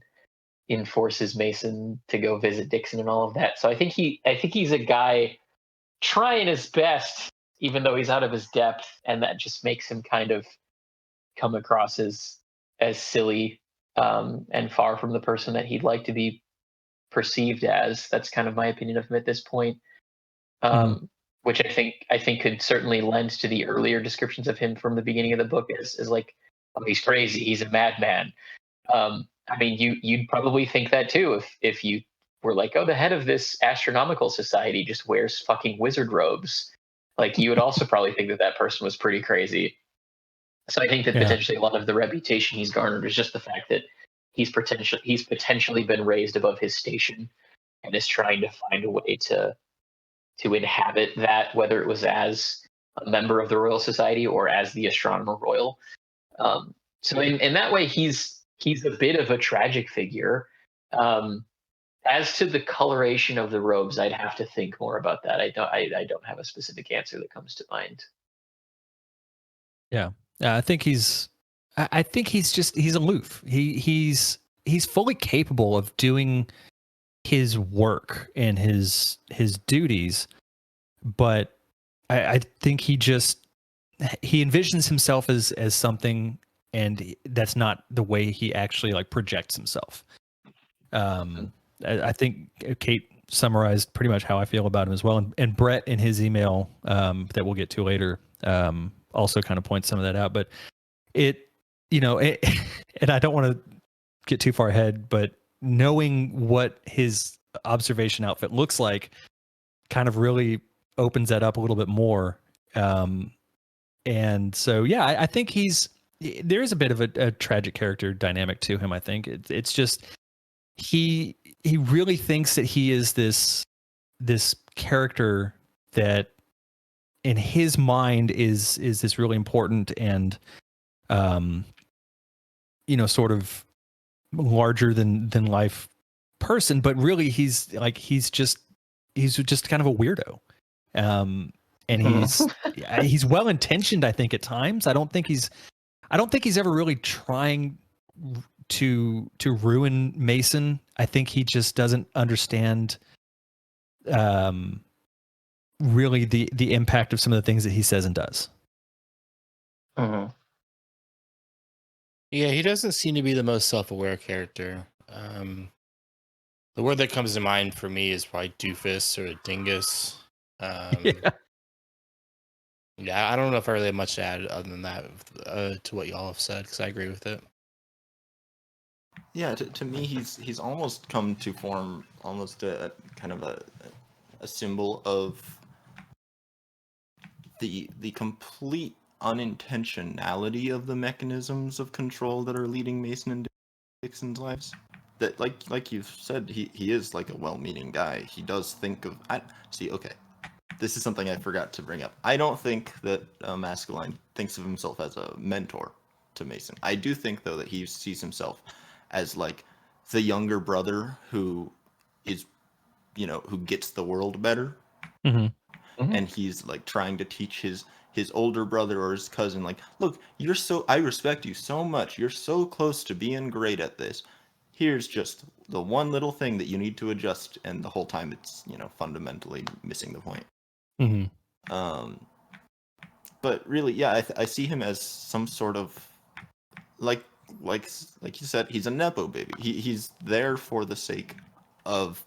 enforces Mason to go visit Dixon and all of that. So I think he's a guy trying his best, even though he's out of his depth, and that just makes him kind of come across as silly and far from the person that he'd like to be perceived as. That's kind of my opinion of him at this point, which I think could certainly lend to the earlier descriptions of him from the beginning of the book as like, oh, he's crazy, he's a madman. I mean, you'd probably think that too if you were like, oh, the head of this astronomical society just wears fucking wizard robes. Like, you would also probably think that person was pretty crazy. So I think that potentially a lot of the reputation he's garnered is just the fact that he's potentially been raised above his station and is trying to find a way to inhabit that, whether it was as a member of the Royal Society or as the Astronomer Royal. So in that way, he's a bit of a tragic figure. As to the coloration of the robes, I'd have to think more about that. I don't have a specific answer that comes to mind. Yeah. I think he's aloof. He's fully capable of doing his work and his duties, but I think he envisions himself as something, and that's not the way he actually like projects himself. I think Kate summarized pretty much how I feel about him as well, and Brett in his email that we'll get to later also kind of points some of that out. But and I don't want to get too far ahead, but knowing what his observation outfit looks like kind of really opens that up a little bit more. And so, yeah, I think there is a bit of a tragic character dynamic to him. I think it's just, he really thinks that he is this character that in his mind is this really important and sort of larger than life person, but really he's just kind of a weirdo. And he's well intentioned, I think, at times. I don't think he's ever really trying to ruin Mason. I think he just doesn't understand really the impact of some of the things that he says and does. Mm-hmm. Yeah, he doesn't seem to be the most self-aware character. The word that comes to mind for me is probably doofus or a dingus. Yeah. Yeah, I don't know if I really have much to add other than that to what y'all have said, because I agree with it. Yeah, to me, he's almost come to form almost a kind of a symbol of the complete unintentionality of the mechanisms of control that are leading Mason and Dixon's lives. That like you've said, he is like a well-meaning guy. He does think of okay. This is something I forgot to bring up. I don't think that Masculine thinks of himself as a mentor to Mason. I do think, though, that he sees himself as like the younger brother who is, who gets the world better. Mm-hmm. Mm-hmm. And he's like trying to teach his older brother or his cousin, like, look, I respect you so much. You're so close to being great at this. Here's just the one little thing that you need to adjust, and the whole time it's, fundamentally missing the point. Mm-hmm. But really, yeah, I see him as some sort of like you said, he's a nepo baby. He's there for the sake of,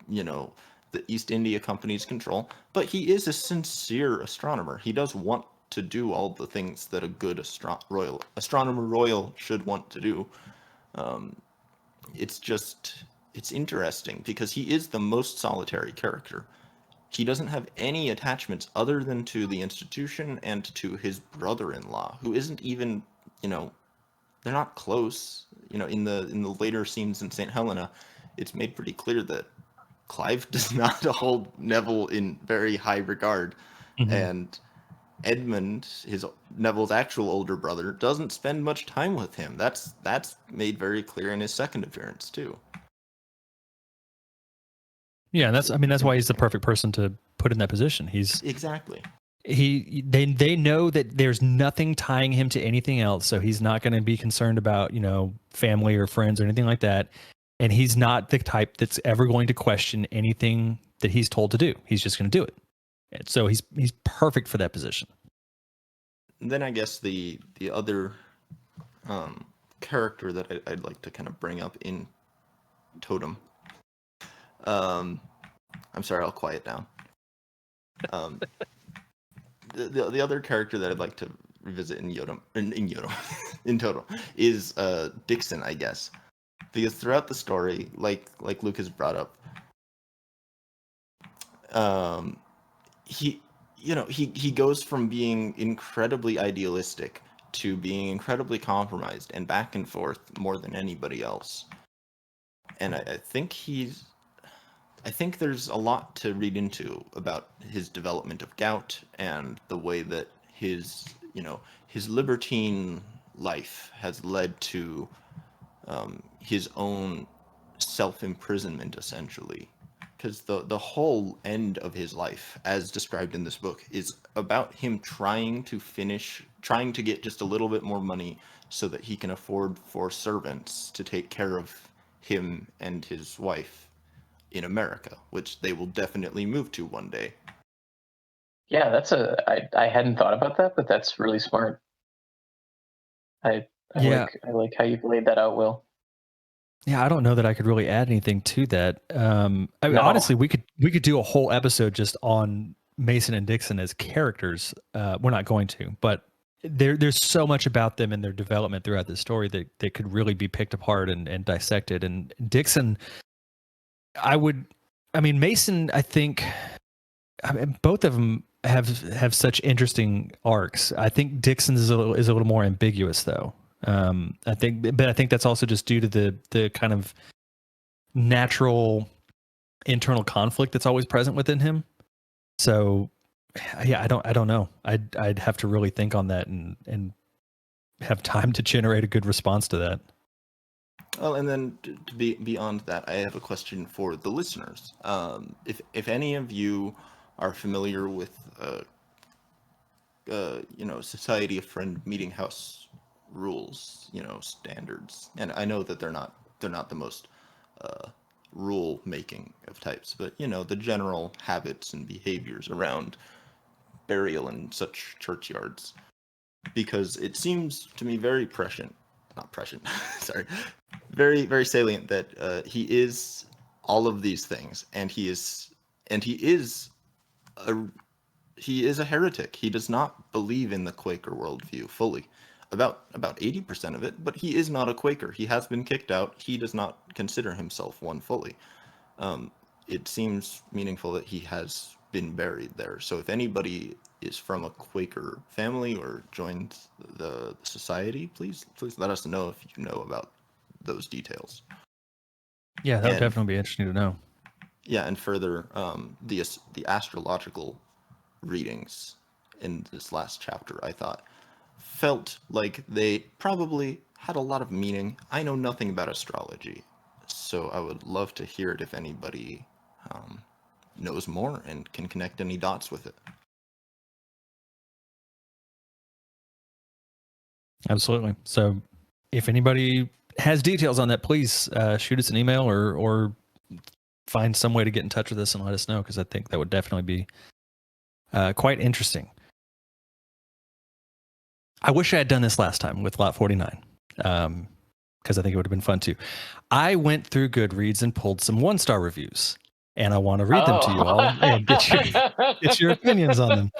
the East India Company's control, but he is a sincere astronomer. He does want to do all the things that a good astronomer royal should want to do. It's interesting because he is the most solitary character. He doesn't have any attachments other than to the institution and to his brother-in-law, who isn't even, they're not close. In the later scenes in St. Helena, it's made pretty clear that Clive does not hold Neville in very high regard, Mm-hmm. and Edmund, Neville's actual older brother, doesn't spend much time with him. That's made very clear in his second appearance too. Yeah, that's why he's the perfect person to put in that position. He's exactly. They know that there's nothing tying him to anything else, so he's not going to be concerned about, family or friends or anything like that. And he's not the type that's ever going to question anything that he's told to do. He's just going to do it. And so he's perfect for that position. And then I guess the other character that I'd like to kind of bring up in Totem. I'm sorry, I'll quiet down. The other character that I'd like to revisit in Totem is Dixon, I guess, because throughout the story, like Luke has brought up, he goes from being incredibly idealistic to being incredibly compromised and back and forth more than anybody else. And I think there's a lot to read into about his development of gout and the way that his libertine life has led to his own self-imprisonment, essentially. Because the whole end of his life, as described in this book, is about him trying to get just a little bit more money so that he can afford for servants to take care of him and his wife in America, which they will definitely move to one day. Yeah, I hadn't thought about that, but that's really smart. I like how you've laid that out, Will. Yeah, I don't know that I could really add anything to that. Honestly, we could do a whole episode just on Mason and Dixon as characters. We're not going to, but there's so much about them and their development throughout the story that could really be picked apart and dissected. And Dixon, Mason, I think, both of them have such interesting arcs. I think Dixon's is a little more ambiguous, though. I think that's also just due to the kind of natural internal conflict that's always present within him. So, yeah, I don't know. I'd have to really think on that and have time to generate a good response to that. Well, and then to be beyond that, I have a question for the listeners. If any of you are familiar with Society of Friend Meeting House rules, standards, and I know that they're not the most rule making of types, but you know, the general habits and behaviors around burial in such churchyards, because it seems to me very not prescient, sorry, very, very salient that he is all of these things, and he is a heretic. He does not believe in the Quaker worldview fully. About 80% of it, but he is not a Quaker. He has been kicked out. He does not consider himself one fully. It seems meaningful that he has been buried there. So if anybody is from a Quaker family or joined the society, please let us know if you know about those details. Yeah, that would definitely be interesting to know. Yeah, and further, the astrological readings in this last chapter, I thought, felt like they probably had a lot of meaning. I know nothing about astrology, so I would love to hear it if anybody knows more and can connect any dots with it. Absolutely. So if anybody has details on that, please shoot us an email or find some way to get in touch with us and let us know, because I think that would definitely be quite interesting. I wish I had done this last time with Lot 49, because I think it would have been fun too. I went through Goodreads and pulled some 1-star reviews, and I want to read them to you all and get your opinions on them.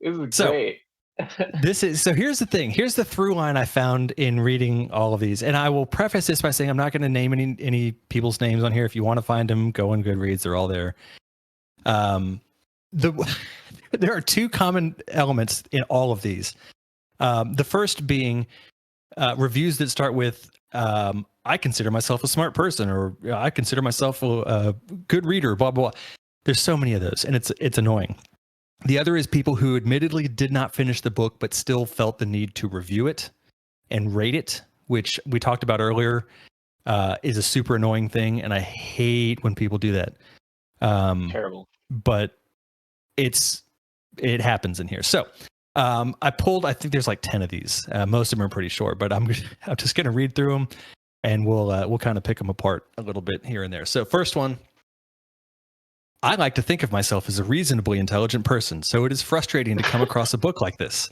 It was great. So here's the thing. Here's the through line I found in reading all of these. And I will preface this by saying I'm not going to name any people's names on here. If you want to find them, go on Goodreads. They're all there. There are two common elements in all of these. The first being reviews that start with, I consider myself a smart person, or I consider myself a good reader, blah, blah, blah. There's so many of those, and it's annoying. The other is people who admittedly did not finish the book, but still felt the need to review it and rate it, which we talked about earlier, is a super annoying thing. And I hate when people do that. Terrible. But it happens in here. So I think there's like 10 of these. Most of them are pretty short, but I'm just going to read through them, and we'll kind of pick them apart a little bit here and there. So first one. I like to think of myself as a reasonably intelligent person, so it is frustrating to come across a book like this.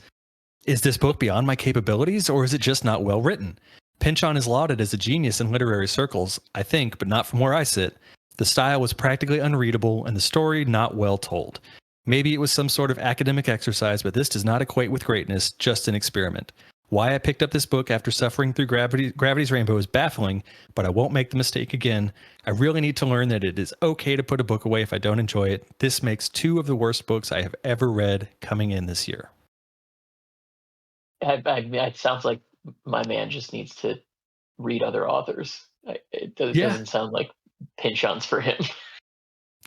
Is this book beyond my capabilities, or is it just not well written? Pynchon is lauded as a genius in literary circles, I think, but not from where I sit. The style was practically unreadable, and the story not well told. Maybe it was some sort of academic exercise, but this does not equate with greatness, just an experiment. Why I picked up this book after suffering through Gravity's Rainbow is baffling, but I won't make the mistake again. I really need to learn that it is okay to put a book away if I don't enjoy it. This makes 2 of the worst books I have ever read coming in this year. It sounds like my man just needs to read other authors. It doesn't sound like Pynchon's for him.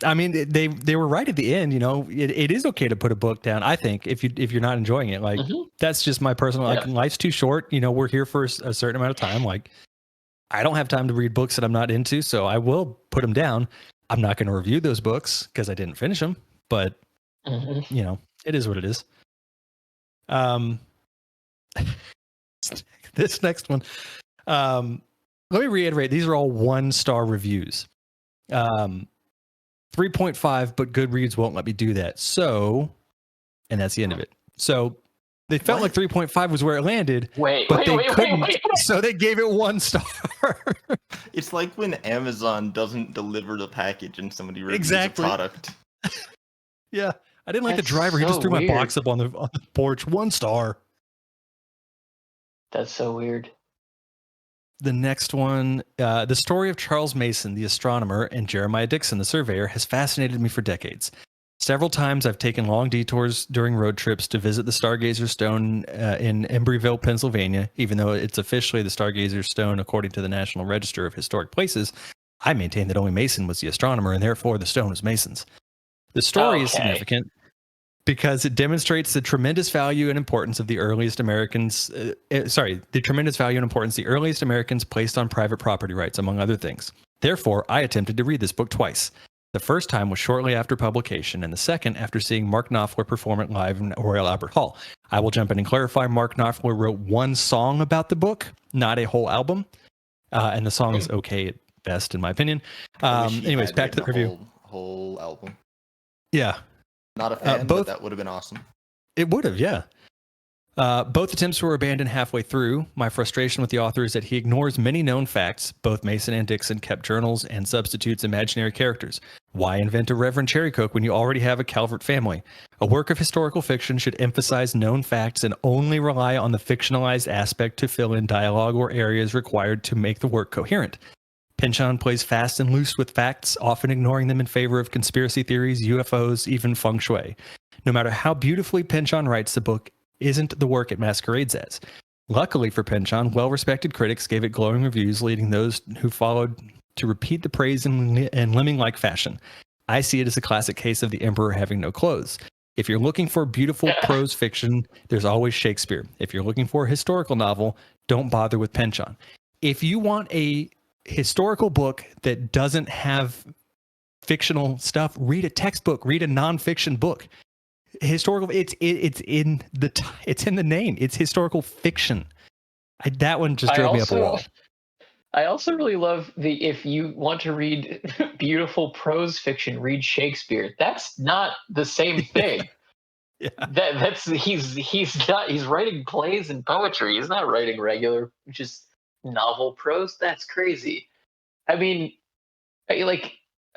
I mean, they were right at the end. You know, it is okay to put a book down. I think if you're not enjoying it, like that's just my personal. Like, life's too short. You know, we're here for a certain amount of time. Like, I don't have time to read books that I'm not into, so I will put them down. I'm not going to review those books because I didn't finish them. But you know, it is what it is. This next one. Let me reiterate. These are all 1-star reviews. 3.5, but Goodreads won't let me do that. So, and that's the end of it. So they felt like 3.5 was where it landed. Wait. So they gave it 1 star. It's like when Amazon doesn't deliver the package and somebody reviews a product. Yeah. I didn't like the driver. He just threw my box up on the porch. 1 star. That's so weird. The next one, the story of Charles Mason, the astronomer, and Jeremiah Dixon, the surveyor, has fascinated me for decades. Several times I've taken long detours during road trips to visit the Stargazer Stone in Embryville, Pennsylvania. Even though it's officially the Stargazer Stone according to the National Register of Historic Places, I maintain that only Mason was the astronomer, and therefore the stone was Mason's. The story is significant because it demonstrates the tremendous value and importance of the earliest Americans. The tremendous value and importance the earliest Americans placed on private property rights, among other things. Therefore, I attempted to read this book twice. The first time was shortly after publication, and the second after seeing Mark Knopfler perform it live in Royal Albert Hall. I will jump in and clarify: Mark Knopfler wrote 1 song about the book, not a whole album. and the song is okay at best, in my opinion. I wish he Anyways, had back to the written a review. whole album. Yeah, Not a fan, but both that would have been awesome. it would have, yeah. Both attempts were abandoned halfway through. My frustration with the author is that he ignores many known facts. Both Mason and Dixon kept journals and substitutes imaginary characters. Why invent a Reverend Cherrycoke when you already have a Calvert family? A work of historical fiction should emphasize known facts and only rely on the fictionalized aspect to fill in dialogue or areas required to make the work coherent. Pynchon plays fast and loose with facts, often ignoring them in favor of conspiracy theories, UFOs, even feng shui. No matter how beautifully Pynchon writes the book, isn't the work it masquerades as. Luckily for Pynchon, well-respected critics gave it glowing reviews, leading those who followed to repeat the praise in lemming-like fashion. I see it as a classic case of the emperor having no clothes. If you're looking for beautiful prose fiction, there's always Shakespeare. If you're looking for a historical novel, don't bother with Pynchon. If you want a historical book that doesn't have fictional stuff, read a textbook, read a nonfiction book. Historical, it's in the name. It's historical fiction. That one just drove me up a wall. I also really love if you want to read beautiful prose fiction, read Shakespeare. That's not the same thing. Yeah. He's writing plays and poetry. He's not writing regular just novel prose. That's crazy. I mean,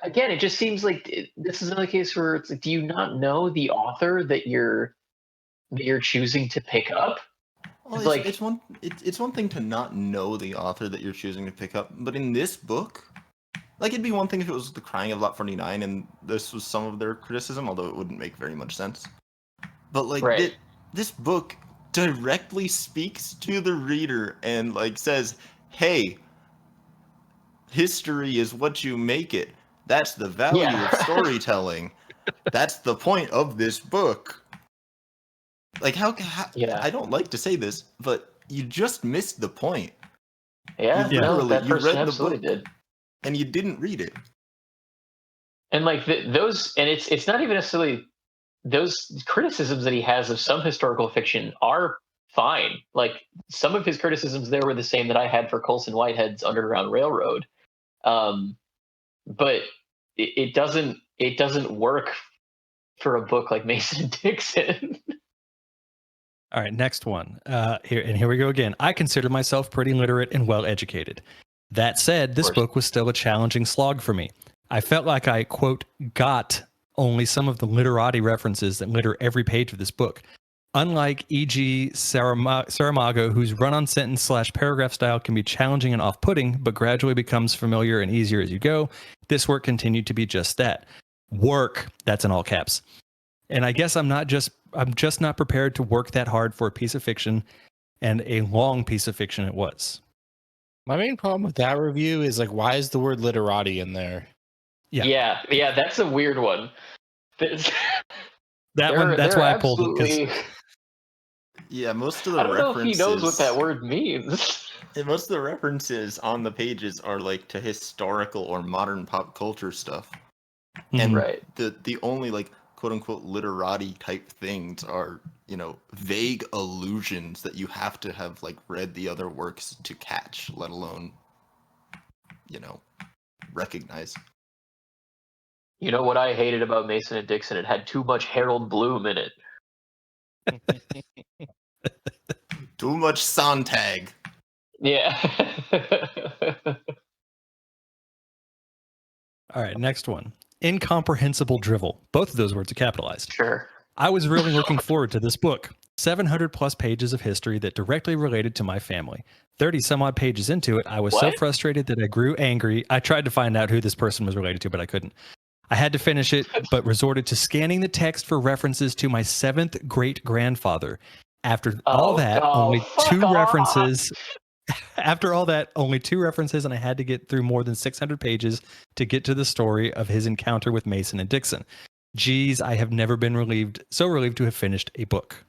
again, it just seems like this is another case where it's like, do you not know the author that you're choosing to pick up? Well, it's one thing to not know the author that you're choosing to pick up, but in this book, like, it'd be one thing if it was The Crying of Lot 49 and this was some of their criticism, although it wouldn't make very much sense. But like, right. this book directly speaks to the reader and like says, "Hey, history is what you make it. That's the value of storytelling. That's the point of this book." Like, how Yeah. I don't like to say this, but you just missed the point. Yeah, You no, that you person read the absolutely book did. and you didn't read it. And like those, and it's not even necessarily those criticisms that he has of some historical fiction are fine. Like some of his criticisms there were the same that I had for Colson Whitehead's Underground Railroad. But it doesn't work for a book like Mason Dixon. All right, next one. Here we go again. I consider myself pretty literate and well educated. That said, this book was still a challenging slog for me. I felt like I, quote, got only some of the literati references that litter every page of this book. Unlike E.G. Saramago, whose run-on sentence / paragraph style can be challenging and off-putting, but gradually becomes familiar and easier as you go, this work continued to be just that. Work, that's in all caps. And I guess I'm just not prepared to work that hard for a piece of fiction, and a long piece of fiction it was. My main problem with that review is like, why is the word literati in there? Yeah, that's a weird one. That's why I pulled it. Yeah, most of the I don't references. know if he knows what that word means. Most of the references on the pages are like to historical or modern pop culture stuff, and right. the only like quote unquote literati type things are, you know, vague allusions that you have to have like read the other works to catch, let alone, you know, recognize. You know what I hated about Mason and Dixon? It had too much Harold Bloom in it. Too much Sontag. Yeah. All right, next one. Incomprehensible drivel. Both of those words are capitalized. Sure. I was really looking forward to this book. 700 plus pages of history that directly related to my family. 30 some odd pages into it, I was so frustrated that I grew angry. I tried to find out who this person was related to, but I couldn't. I had to finish it, but resorted to scanning the text for references to my 7th great-grandfather. After all that, only 2 references. After all that, only 2 references, and I had to get through more than 600 pages to get to the story of his encounter with Mason and Dixon. Geez, I have never been so relieved to have finished a book.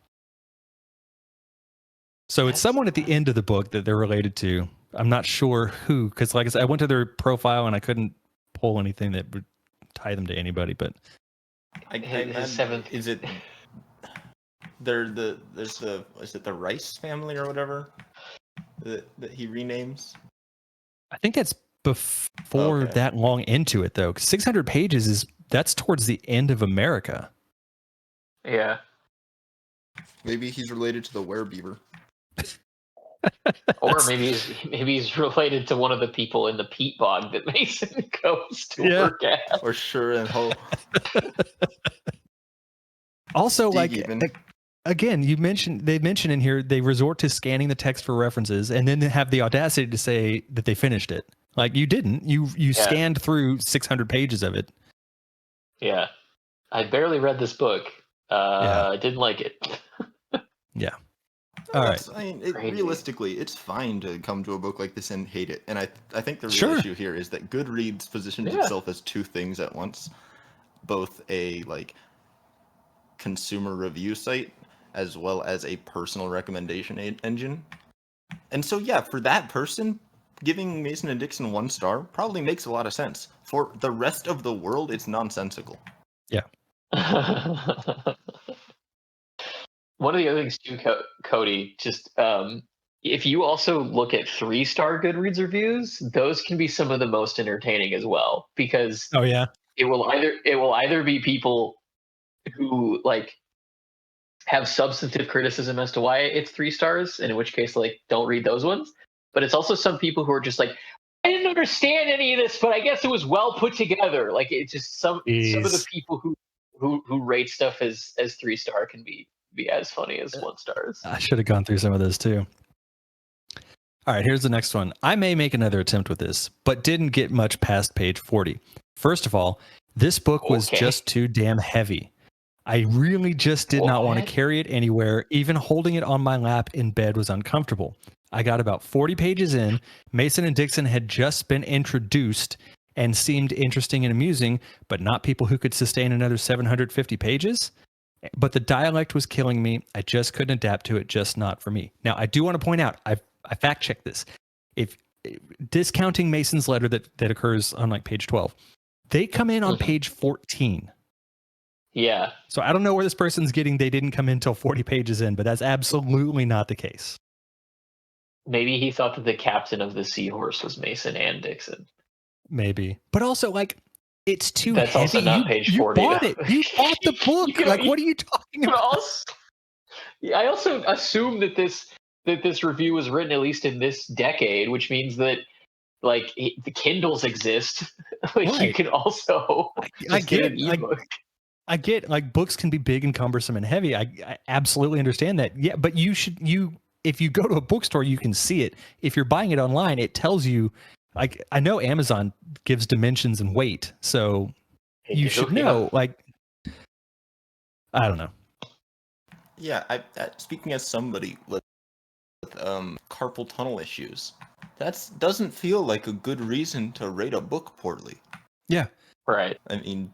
So it's someone at the end of the book that they're related to. I'm not sure who, because like I said, I went to their profile and I couldn't pull anything that would tie them to anybody. But his 7th. Is it? Is it the Rice family or whatever that he renames? I think that's before Okay. that long into it, though. 600 pages that's towards the end of America. Yeah. Maybe he's related to the werebeaver. Or maybe he's related to one of the people in the peat bog that Mason goes to work at. Or sure and ho. Also, like even. again, they mention in here they resort to scanning the text for references, and then they have the audacity to say that they finished it. Like you didn't. You scanned through 600 pages of it. Yeah, I barely read this book. I didn't like it. Yeah. All right. I mean, realistically, it's fine to come to a book like this and hate it. And I think the real issue here is that Goodreads positions itself as two things at once, both a consumer review site as well as a personal recommendation engine. And so, yeah, for that person, giving Mason and Dixon 1 star probably makes a lot of sense. For the rest of the world, it's nonsensical. Yeah. One of the other things too, Cody, just if you also look at 3-star Goodreads reviews, those can be some of the most entertaining as well, because it will either be people who have substantive criticism as to why it's 3 stars, and in which case don't read those ones. But it's also some people who are just I didn't understand any of this, but I guess it was well put together. It's just some of the people who rate stuff as 3-star can be as funny as 1 stars. I should have gone through some of those too. All right, here's the next one. I may make another attempt with this, but didn't get much past page 40. First of all, this book was just too damn heavy. I really just did not want to carry it anywhere. Even holding it on my lap in bed was uncomfortable. I got about 40 pages in. Mason and Dixon had just been introduced and seemed interesting and amusing, but not people who could sustain another 750 pages. But the dialect was killing me. I just couldn't adapt to it, just not for me. Now, I do want to point out, I fact-checked this. If discounting Mason's letter that occurs on page 12, they come in on page 14. Yeah. So I don't know where this person's getting they didn't come in until 40 pages in, but that's absolutely not the case. Maybe he thought that the captain of the Seahorse was Mason and Dixon. Maybe. But also, it's too That's heavy. Also not page 40. You bought it. You bought the book. What are you talking about? I also assume that this review was written at least in this decade, which means that the Kindles exist. You can also I get an ebook. I get books can be big and cumbersome and heavy. I absolutely understand that. Yeah, but if you go to a bookstore, you can see it. If you're buying it online, it tells you. I know Amazon gives dimensions and weight, so you should know. I don't know. Yeah, speaking as somebody with carpal tunnel issues, that doesn't feel like a good reason to rate a book poorly. Yeah. Right. I mean,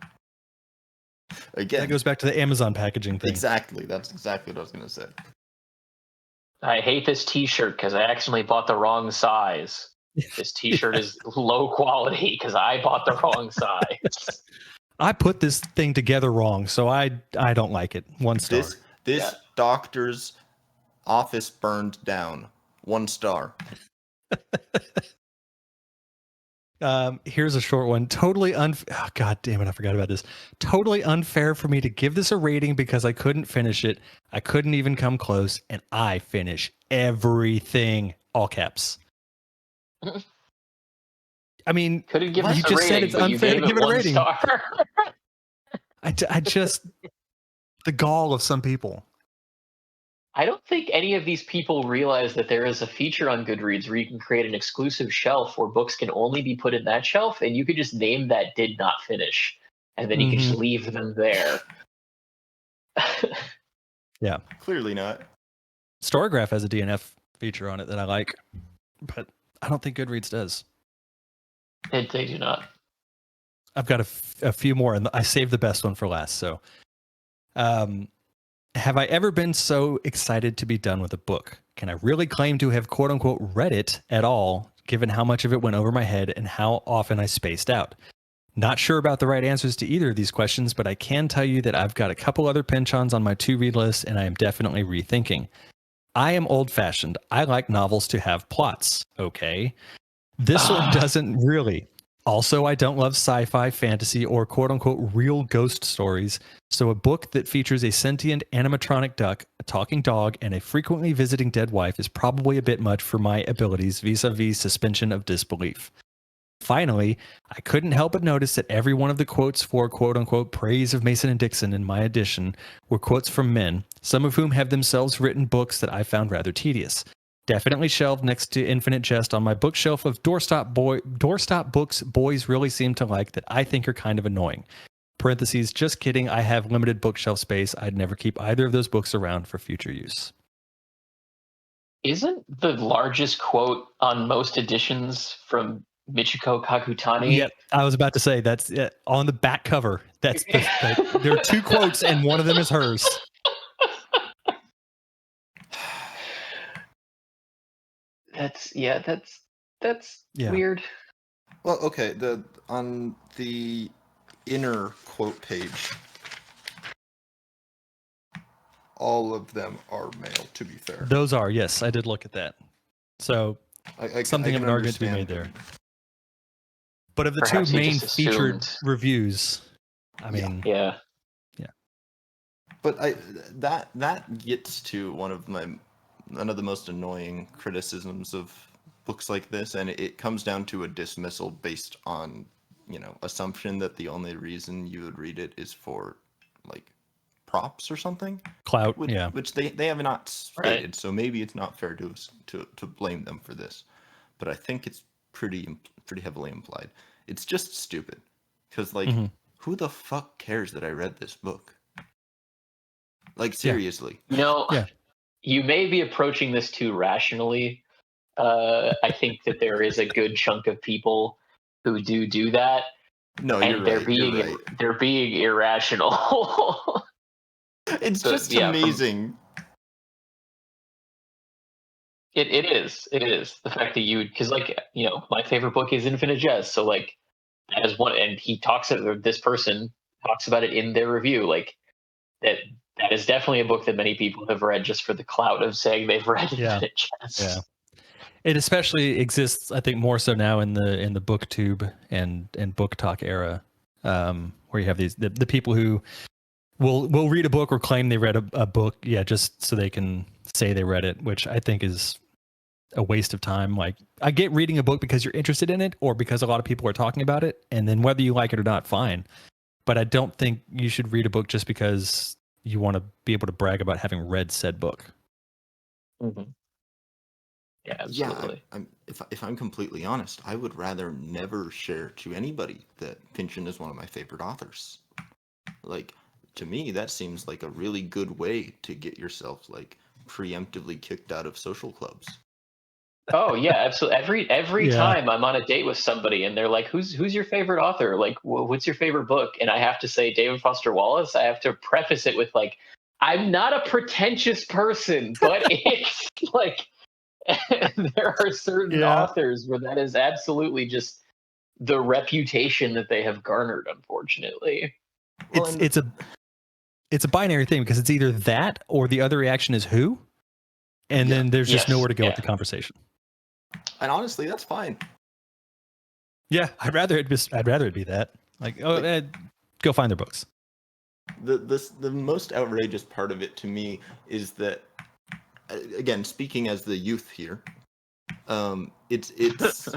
again, that goes back to the Amazon packaging thing. Exactly. That's exactly what I was going to say. I hate this T-shirt because I accidentally bought the wrong size. This T-shirt is low quality because I bought the wrong size. I put this thing together wrong, so I don't like it. 1 star. This doctor's office burned down. 1 star. Here's a short one. Totally unfair. Oh, God damn it. I forgot about this. Totally unfair for me to give this a rating because I couldn't finish it. I couldn't even come close, and I finish everything. All caps. I mean, couldn't give you just rating, said it's unfair to give it a rating. I just the gall of some people. I don't think any of these people realize that there is a feature on Goodreads where you can create an exclusive shelf where books can only be put in that shelf, and you could just name that did not finish, and then you can just leave them there. Yeah. Clearly not. Storygraph has a DNF feature on it that I like, but I don't think Goodreads does. They do not. I've got a few more, and I saved the best one for last. So, have I ever been so excited to be done with a book? Can I really claim to have quote unquote read it at all, given how much of it went over my head and how often I spaced out? Not sure about the right answers to either of these questions, but I can tell you that I've got a couple other pinch-ons on my to-read list, and I am definitely rethinking. I am old-fashioned. I like novels to have plots, okay? This one doesn't really. Also, I don't love sci-fi, fantasy, or quote-unquote real ghost stories, so a book that features a sentient animatronic duck, a talking dog, and a frequently visiting dead wife is probably a bit much for my abilities vis-a-vis suspension of disbelief. Finally, I couldn't help but notice that every one of the quotes for quote-unquote praise of Mason and Dixon in my edition were quotes from men, some of whom have themselves written books that I found rather tedious. Definitely shelved next to Infinite Jest on my bookshelf of doorstop books boys really seem to like that I think are kind of annoying. Parentheses, just kidding, I have limited bookshelf space. I'd never keep either of those books around for future use. Isn't the largest quote on most editions from Michiko Kakutani? Yep, I was about to say that's on the back cover. That's there are two quotes and one of them is hers. That's Yeah. weird. Well, okay. On the inner quote page, all of them are male. To be fair, Those are, yes, I did look at that. So something of an argument to be made there. But of the Perhaps two he main just featured assumed. reviews, I mean, Yeah. But that gets to one of the most annoying criticisms of books like this, and it comes down to a dismissal based on, assumption that the only reason you would read it is for like props or something. clout, Which they have not stated, Right. so maybe it's not fair to blame them for this. But I think it's pretty heavily implied. It's just stupid. Because who the fuck cares that I read this book? Like, seriously. Yeah. You may be approaching this too rationally. I think that there is a good chunk of people who do that. No, and you're right. They're being irrational. It's just amazing. It is the fact that because my favorite book is Infinite Jest, so that is one, and this person talks about it in their review, that is definitely a book that many people have read just for the clout of saying they've read Infinite Jest. Yeah. It especially exists, I think, more so now in the booktube and book talk era, where you have the people who will read a book or claim they read a book, just so they can say they read it, which I think is a waste of time. Like, I get reading a book because you're interested in it or because a lot of people are talking about it, and then whether you like it or not, fine. But I don't think you should read a book just because you want to be able to brag about having read said book. Mm-hmm. Yeah, absolutely. Yeah, if I'm completely honest, I would rather never share to anybody that Pynchon is one of my favorite authors. Like, to me, that seems like a really good way to get yourself preemptively kicked out of social clubs. Oh yeah, absolutely. Every time I'm on a date with somebody and they're like, "Who's your favorite author? Like, what's your favorite book?" And I have to say David Foster Wallace. I have to preface it with I'm not a pretentious person, but it's there are certain authors where that is absolutely just the reputation that they have garnered. Unfortunately, it's a binary thing because it's either that or the other reaction is who, and then there's just nowhere to go with the conversation. And honestly, that's fine. Yeah, I'd rather it be that. Go find their books. The most outrageous part of it to me is that, again, speaking as the youth here, it's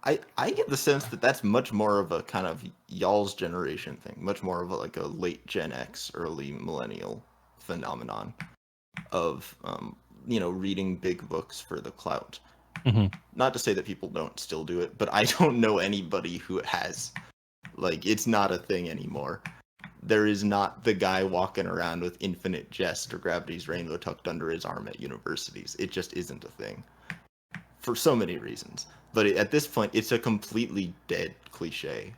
I get the sense that that's much more of a kind of y'all's generation thing, much more of a late Gen X, early millennial phenomenon of reading big books for the clout. Mm-hmm. Not to say that people don't still do it, but I don't know anybody who has. It's not a thing anymore. There is not the guy walking around with Infinite Jest or Gravity's Rainbow tucked under his arm at universities. It just isn't a thing. For so many reasons. But at this point, it's a completely dead cliche.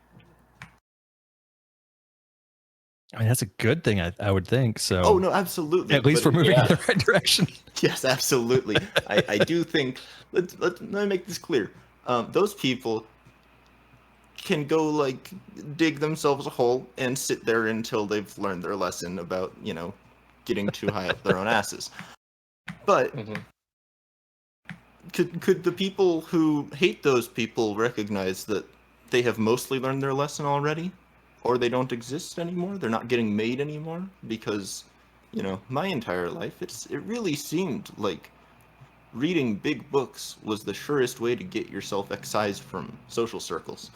I mean, that's a good thing, I would think. So. Oh, no, absolutely. At least we're moving in the right direction. Yes, absolutely. I do think, let me make this clear. Those people can go, dig themselves a hole and sit there until they've learned their lesson about, getting too high up their own asses. But could the people who hate those people recognize that they have mostly learned their lesson already, or they don't exist anymore? They're not getting made anymore because, my entire life it really seemed like reading big books was the surest way to get yourself excised from social circles.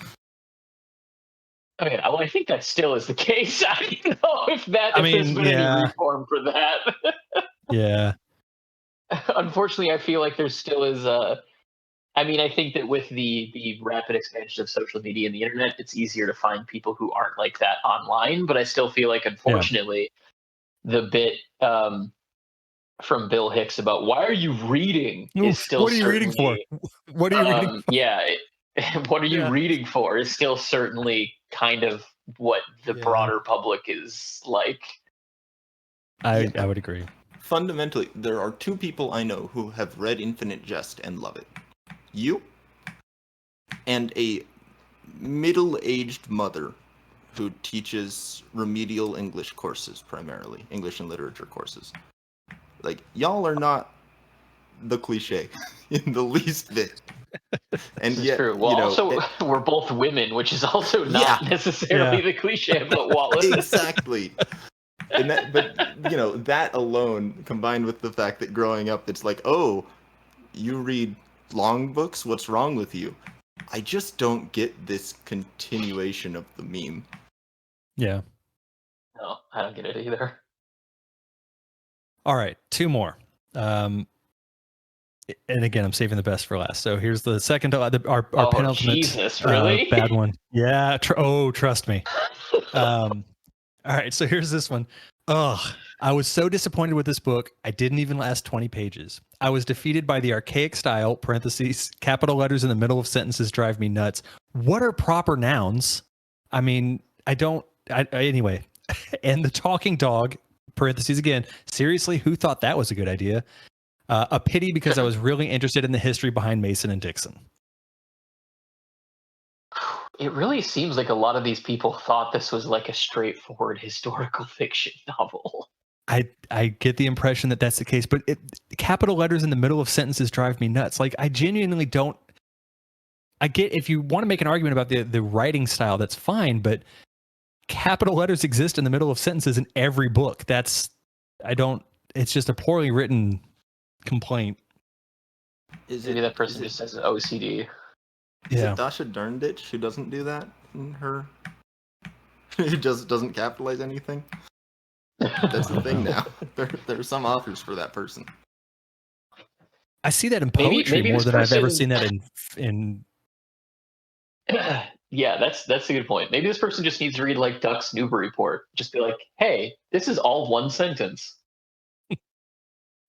Okay, well, I think that still is the case. I don't know if there's been any reform for that. Yeah. Unfortunately, I feel like there still is I mean, I think that with the rapid expansion of social media and the internet, it's easier to find people who aren't like that online. But I still feel like, unfortunately, the bit from Bill Hicks about why are you reading is still what are you reading for? What are you reading for? Yeah, what are you reading for is still certainly kind of what the broader public is like. I would agree. Fundamentally, there are two people I know who have read Infinite Jest and love it. You and a middle-aged mother who teaches remedial English courses, primarily English and literature courses. Like, y'all are not the cliche in the least bit. And this yet, is true. Well, also, we're both women, which is also not necessarily the cliche about Wallace. Exactly. And that alone, combined with the fact that growing up, it's like, oh, you read long books? What's wrong with you? I just don't get this continuation of the meme. Yeah. No, I don't get it either. All right, two more. And again, I'm saving the best for last. So here's the second, our penultimate Jesus, really? bad one. Yeah. Trust me. All right, so here's this one. Ugh, I was so disappointed with this book. I didn't even last 20 pages. I was defeated by the archaic style, parentheses, capital letters in the middle of sentences drive me nuts. What are proper nouns? I mean, anyway. And the talking dog, parentheses again, seriously, who thought that was a good idea? A pity because I was really interested in the history behind Mason and Dixon. It really seems like a lot of these people thought this was like a straightforward historical fiction novel. I get the impression that that's the case, but capital letters in the middle of sentences drive me nuts. Like, I genuinely don't. I get if you want to make an argument about the writing style, that's fine, but capital letters exist in the middle of sentences in every book. It's just a poorly written complaint. Maybe that person just has an OCD. Is it Dasha Dernditch who doesn't do that in her? Who just doesn't capitalize anything? That's the thing now. There are some authors for that person. I see that in poetry more than I've ever seen that in. Yeah, that's a good point. Maybe this person just needs to read like Duck's Newbury Report. Just be like, hey, this is all one sentence.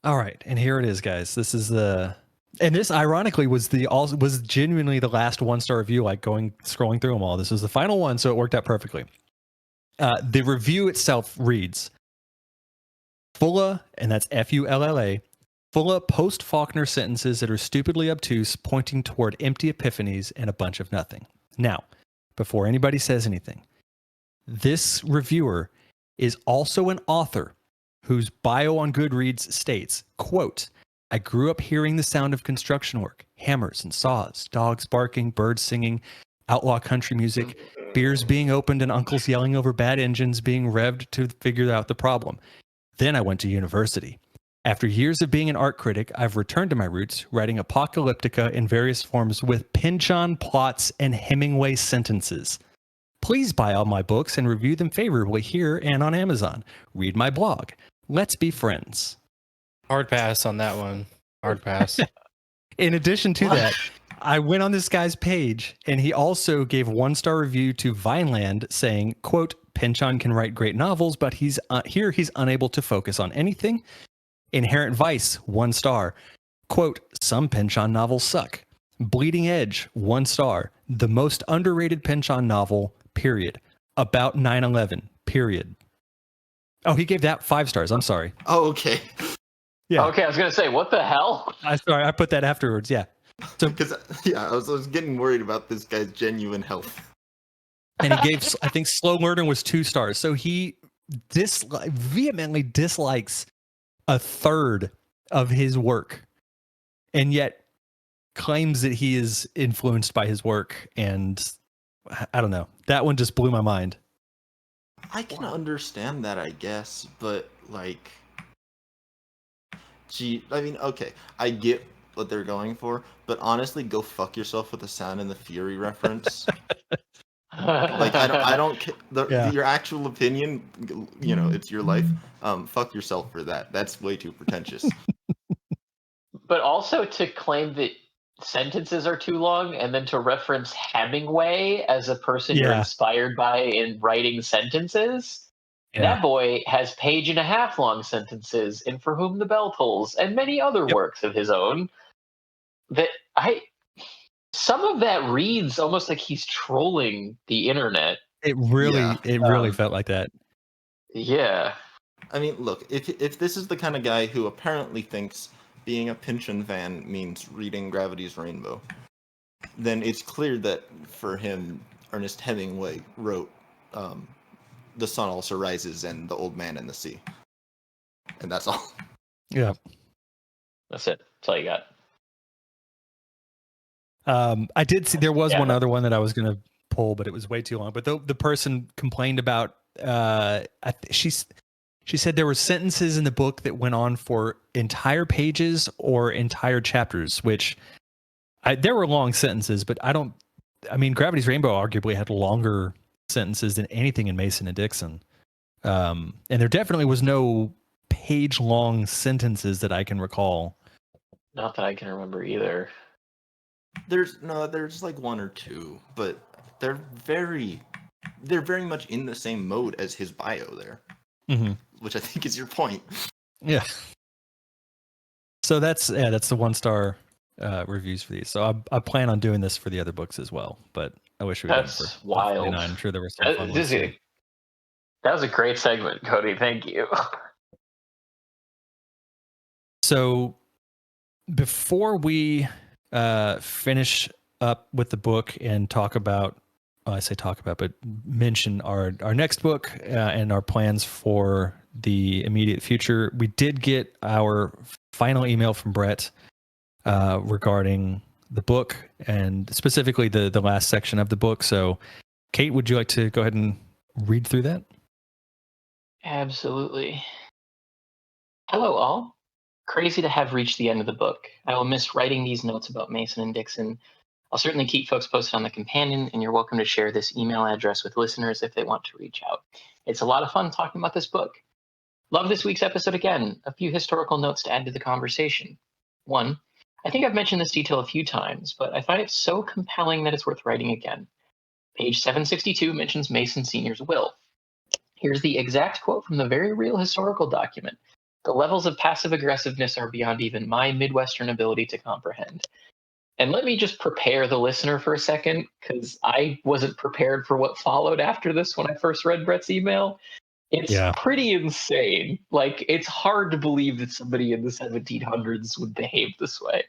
All right, and here it is, guys. This is and this ironically was genuinely the last 1-star review, like scrolling through them all. This was the final one, so it worked out perfectly. The review itself reads, fulla, and that's Fulla, fulla post-Faulkner sentences that are stupidly obtuse, pointing toward empty epiphanies and a bunch of nothing. Now, before anybody says anything, this reviewer is also an author whose bio on Goodreads states, quote, I grew up hearing the sound of construction work, hammers and saws, dogs barking, birds singing, outlaw country music, beers being opened and uncles yelling over bad engines being revved to figure out the problem. Then I went to university. After years of being an art critic, I've returned to my roots, writing apocalyptica in various forms with Pynchon plots and Hemingway sentences. Please buy all my books and review them favorably here and on Amazon. Read my blog. Let's be friends. Hard pass on that one. Hard pass. In addition to that, I went on this guy's page, and he also gave 1-star review to Vineland saying, quote, Pynchon can write great novels, but he's unable to focus on anything. Inherent Vice, 1 star. Quote, some Pynchon novels suck. Bleeding Edge, 1 star. The most underrated Pynchon novel, period. About 9/11, period. Oh, he gave that 5 stars. I'm sorry. Oh, okay. Yeah. Okay, I was going to say, what the hell? Sorry, I put that afterwards. Yeah. So, because I was getting worried about this guy's genuine health. And he gave, I think, Slow Learner was 2 stars. So he vehemently dislikes a third of his work, and yet claims that he is influenced by his work, and I don't know. That one just blew my mind. I can understand that, I guess, but like, gee, I mean, okay, I get what they're going for, but honestly, go fuck yourself with the Sound and the Fury reference. Like, I don't your actual opinion, you know, it's your life. Fuck yourself for that. That's way too pretentious. But also to claim that sentences are too long and then to reference Hemingway as a person you're inspired by in writing sentences. That boy has page and a half long sentences in For Whom the Bell Tolls and many other works of his own that some of that reads almost like he's trolling the internet. It really felt like that. Yeah. I mean, look, if this is the kind of guy who apparently thinks being a Pynchon fan means reading Gravity's Rainbow, then it's clear that for him, Ernest Hemingway wrote The Sun Also Rises and The Old Man and the Sea. And that's all. Yeah. That's it. That's all you got. I did see there was one other one that I was going to pull, but it was way too long. But the person complained about, she said there were sentences in the book that went on for entire pages or entire chapters, which there were long sentences, but I mean, Gravity's Rainbow arguably had longer sentences than anything in Mason and Dixon. And there definitely was no page long sentences that I can recall. Not that I can remember either. There's like one or two, but they're very much in the same mode as his bio there. Mm-hmm. Which I think is your point. Yeah. So that's the 1-star reviews for these. So I plan on doing this for the other books as well, but I wish we That's done it for wild. 49. I'm sure there were some fun ones. That was a great segment, Cody. Thank you. So before we finish up with the book and talk about, but mention our next book and our plans for the immediate future, we did get our final email from Brett regarding the book and specifically the last section of the book. So, Kate, would you like to go ahead and read through that? Absolutely. Hello, all. Crazy to have reached the end of the book. I will miss writing these notes about Mason and Dixon. I'll certainly keep folks posted on the companion, and you're welcome to share this email address with listeners if they want to reach out. It's a lot of fun talking about this book. Love this week's episode again. A few historical notes to add to the conversation. 1, I think I've mentioned this detail a few times, but I find it so compelling that it's worth writing again. Page 762 mentions Mason Sr.'s will. Here's the exact quote from the very real historical document. The levels of passive aggressiveness are beyond even my Midwestern ability to comprehend. And let me just prepare the listener for a second, because I wasn't prepared for what followed after this when I first read Brett's email. It's pretty insane. Like, it's hard to believe that somebody in the 1700s would behave this way.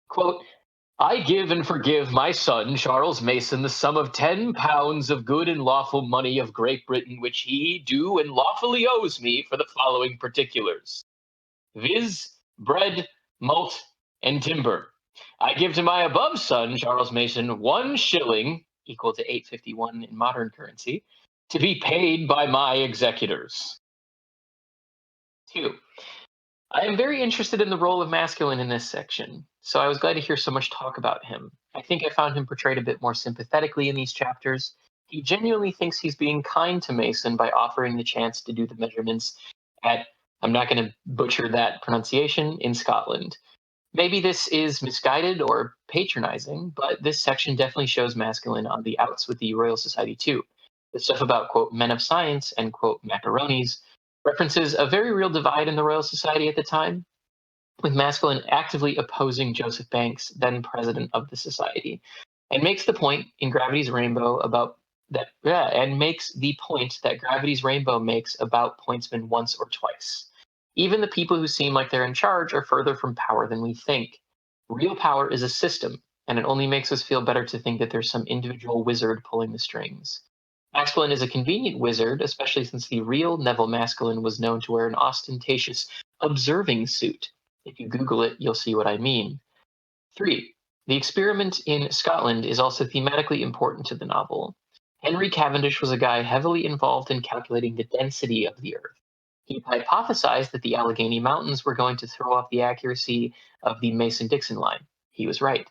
Quote, I give and forgive my son, Charles Mason, the sum of 10 pounds of good and lawful money of Great Britain, which he do and lawfully owes me for the following particulars, viz., bread, malt, and timber. I give to my above son, Charles Mason, 1 shilling, equal to $8.51 in modern currency, to be paid by my executors. 2. I am very interested in the role of masculine in this section, so I was glad to hear so much talk about him. I think I found him portrayed a bit more sympathetically in these chapters. He genuinely thinks he's being kind to Mason by offering the chance to do the measurements at, I'm not going to butcher that pronunciation, in Scotland. Maybe this is misguided or patronizing, but this section definitely shows masculine on the outs with the Royal Society too. The stuff about, quote, men of science and, quote, macaronis references a very real divide in the Royal Society at the time, with masculine actively opposing Joseph Banks, then president of the society, and makes the point in Gravity's Rainbow about that, and makes the point that Gravity's Rainbow makes about pointsmen once or twice. Even the people who seem like they're in charge are further from power than we think. Real power is a system, and it only makes us feel better to think that there's some individual wizard pulling the strings. Masculine is a convenient wizard, especially since the real Neville Masculine was known to wear an ostentatious observing suit. If you Google it, you'll see what I mean. 3. The experiment in Scotland is also thematically important to the novel. Henry Cavendish was a guy heavily involved in calculating the density of the Earth. He hypothesized that the Allegheny Mountains were going to throw off the accuracy of the Mason Dixon line. He was right.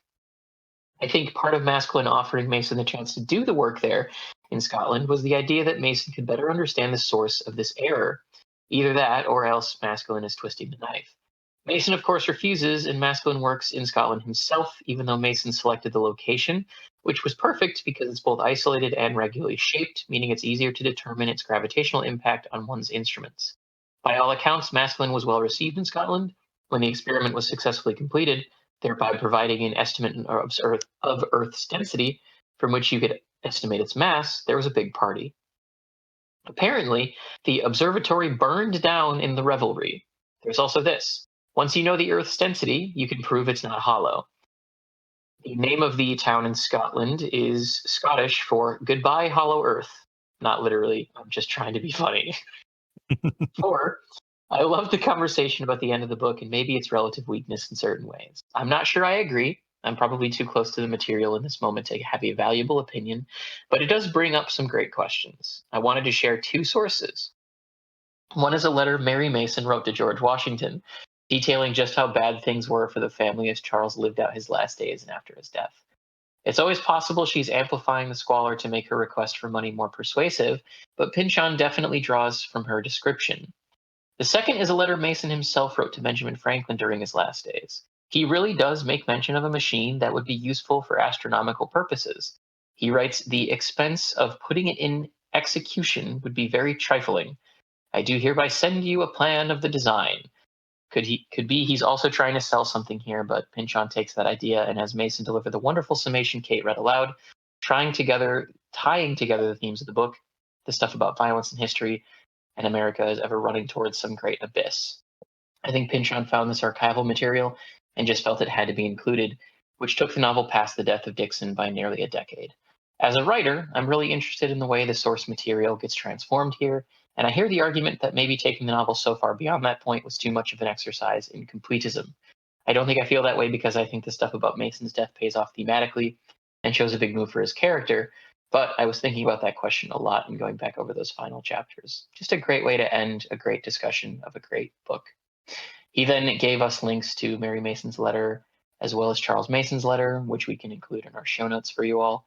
I think part of Maskelyne offering Mason the chance to do the work there in Scotland was the idea that Mason could better understand the source of this error. Either that, or else Maskelyne is twisting the knife. Mason, of course, refuses, and Maskelyne works in Scotland himself, even though Mason selected the location, which was perfect because it's both isolated and regularly shaped, meaning it's easier to determine its gravitational impact on one's instruments. By all accounts, Maskelyne was well received in Scotland. When the experiment was successfully completed, thereby providing an estimate of Earth's density from which you could estimate its mass, there was a big party. Apparently, the observatory burned down in the revelry. There's also this. Once you know the Earth's density, you can prove it's not hollow. The name of the town in Scotland is Scottish for goodbye, hollow Earth. Not literally, I'm just trying to be funny. 4. I love the conversation about the end of the book and maybe its relative weakness in certain ways. I'm not sure I agree. I'm probably too close to the material in this moment to have a valuable opinion, but it does bring up some great questions. I wanted to share 2 sources. One is a letter Mary Mason wrote to George Washington, detailing just how bad things were for the family as Charles lived out his last days and after his death. It's always possible she's amplifying the squalor to make her request for money more persuasive, but Pynchon definitely draws from her description. The second is a letter Mason himself wrote to Benjamin Franklin during his last days. He really does make mention of a machine that would be useful for astronomical purposes. He writes, the expense of putting it in execution would be very trifling. I do hereby send you a plan of the design. Could be he's also trying to sell something here, but Pynchon takes that idea and has Mason deliver the wonderful summation Kate read aloud, tying together the themes of the book, the stuff about violence and history, and America is ever running towards some great abyss. I think Pynchon found this archival material and just felt it had to be included, which took the novel past the death of Dixon by nearly a decade. As a writer, I'm really interested in the way the source material gets transformed here, and I hear the argument that maybe taking the novel so far beyond that point was too much of an exercise in completism. I don't think I feel that way because I think the stuff about Mason's death pays off thematically and shows a big move for his character, but I was thinking about that question a lot and going back over those final chapters. Just a great way to end a great discussion of a great book. He then gave us links to Mary Mason's letter as well as Charles Mason's letter, which we can include in our show notes for you all.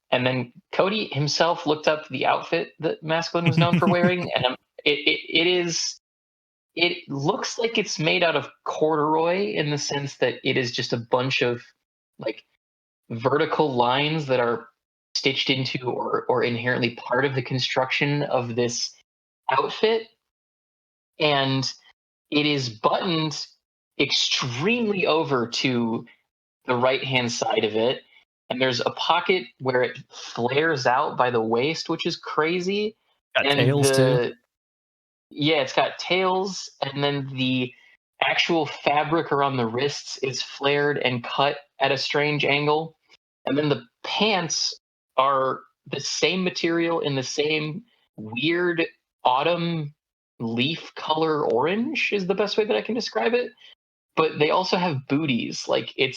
And then Cody himself looked up the outfit that Maskelyne was known for wearing, and it looks like it's made out of corduroy in the sense that it is just a bunch of like vertical lines that are stitched into or inherently part of the construction of this outfit, and it is buttoned extremely over to the right hand side of it, and there's a pocket where it flares out by the waist, which is crazy. Got And tails too. Yeah, it's got tails, and then the actual fabric around the wrists is flared and cut at a strange angle. And then the pants are the same material in the same weird autumn leaf color orange is the best way that I can describe it. But they also have booties. Like it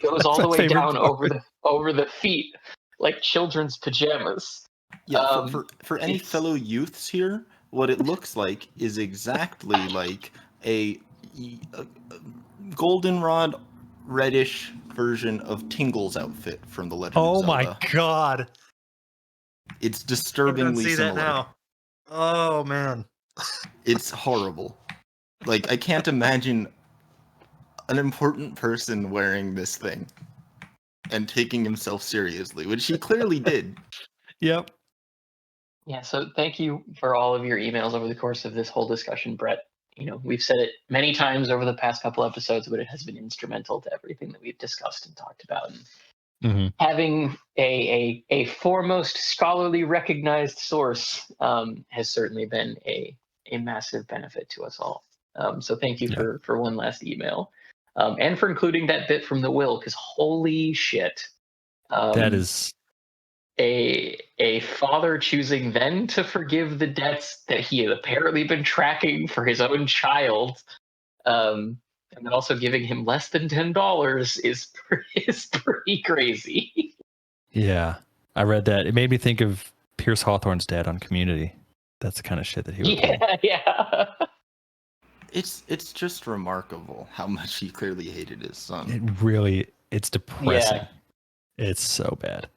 goes all That's the my way favorite down part. over the feet, like children's pajamas. Yeah, for any It's fellow youths here, what it looks like is exactly like a goldenrod reddish version of Tingle's outfit from The Legend of Oh my Zelda. god. It's I'm gonna disturbingly see that similar. now. Oh man. It's horrible. Like, I can't imagine an important person wearing this thing and taking himself seriously, which he clearly did. Yep. Yeah, so thank you for all of your emails over the course of this whole discussion, Brett. You know, we've said it many times over the past couple episodes, but it has been instrumental to everything that we've discussed and talked about. And having a foremost scholarly recognized source has certainly been a massive benefit to us all. So thank you Yeah. for one last email, and for including that bit from the will, because holy shit. That is A father choosing then to forgive the debts that he had apparently been tracking for his own child. And then also giving him less than $10 is pretty crazy. Yeah, I read that. It made me think of Pierce Hawthorne's dad on Community. That's the kind of shit that he would pull. Yeah. It's just remarkable how much he clearly hated his son. It's depressing. Yeah. It's so bad.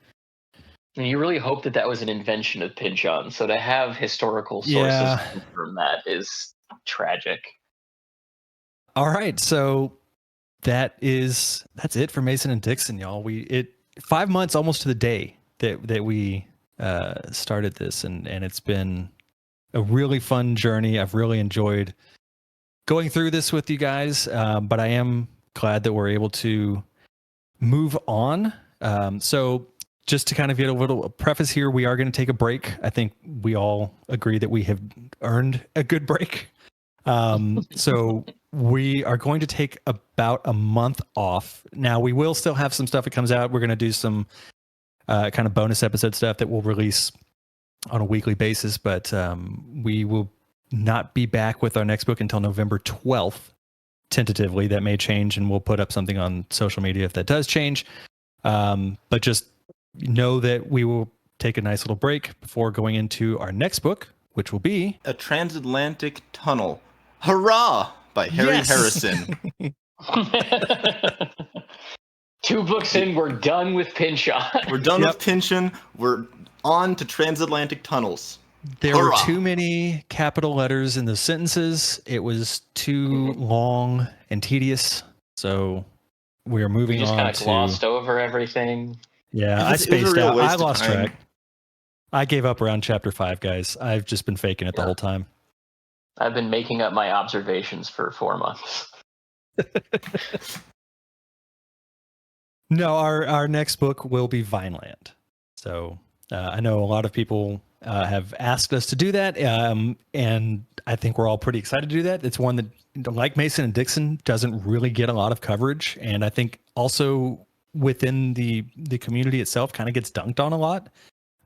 And you really hope that was an invention of Pynchon. So to have historical sources confirm that is tragic. All right, so that's it for Mason and Dixon, y'all. 5 months almost to the day that we started this, and it's been a really fun journey. I've really enjoyed going through this with you guys, but I am glad that we're able to move on. So just to kind of get a little preface here, we are going to take a break. I think we all agree that we have earned a good break. So we are going to take about a month off. Now, we will still have some stuff that comes out. We're going to do some kind of bonus episode stuff that we'll release on a weekly basis, but we will not be back with our next book until November 12th, tentatively. That may change, and we'll put up something on social media if that does change. But just know that we will take a nice little break before going into our next book, which will be A Transatlantic Tunnel. Hurrah! By Harry Harrison. 2 books in, we're done with Pynchon. We're done with Pynchon. We're on to transatlantic tunnels. There were too many capital letters in the sentences. It was too long and tedious. So we're moving on. Just kind of glossed over everything. Yeah, I spaced out. I lost track. I gave up around chapter 5, guys. I've just been faking it the whole time. I've been making up my observations for 4 months. No, our next book will be Vineland. So I know a lot of people have asked us to do that, and I think we're all pretty excited to do that. It's one that, like Mason and Dixon, doesn't really get a lot of coverage, and I think also within the community itself kind of gets dunked on a lot,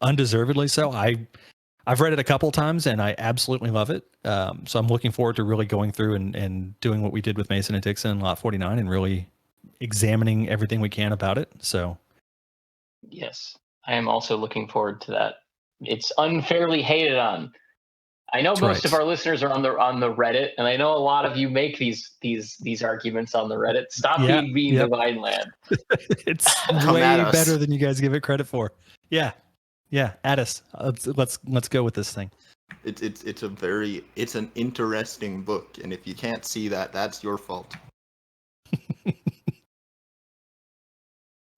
undeservedly so. I've read it a couple times, and I absolutely love it. So I'm looking forward to really going through and doing what we did with Mason and Dixon in Lot 49 and really examining everything we can about it. So yes, I am also looking forward to that. It's unfairly hated on. I know most of our listeners are on the Reddit, and I know a lot of you make these arguments on the Reddit. Stop being mean to Vineland. It's way better than you guys give it credit for. Yeah, at us. Let's go with this thing. It's an interesting book, and if you can't see that, that's your fault.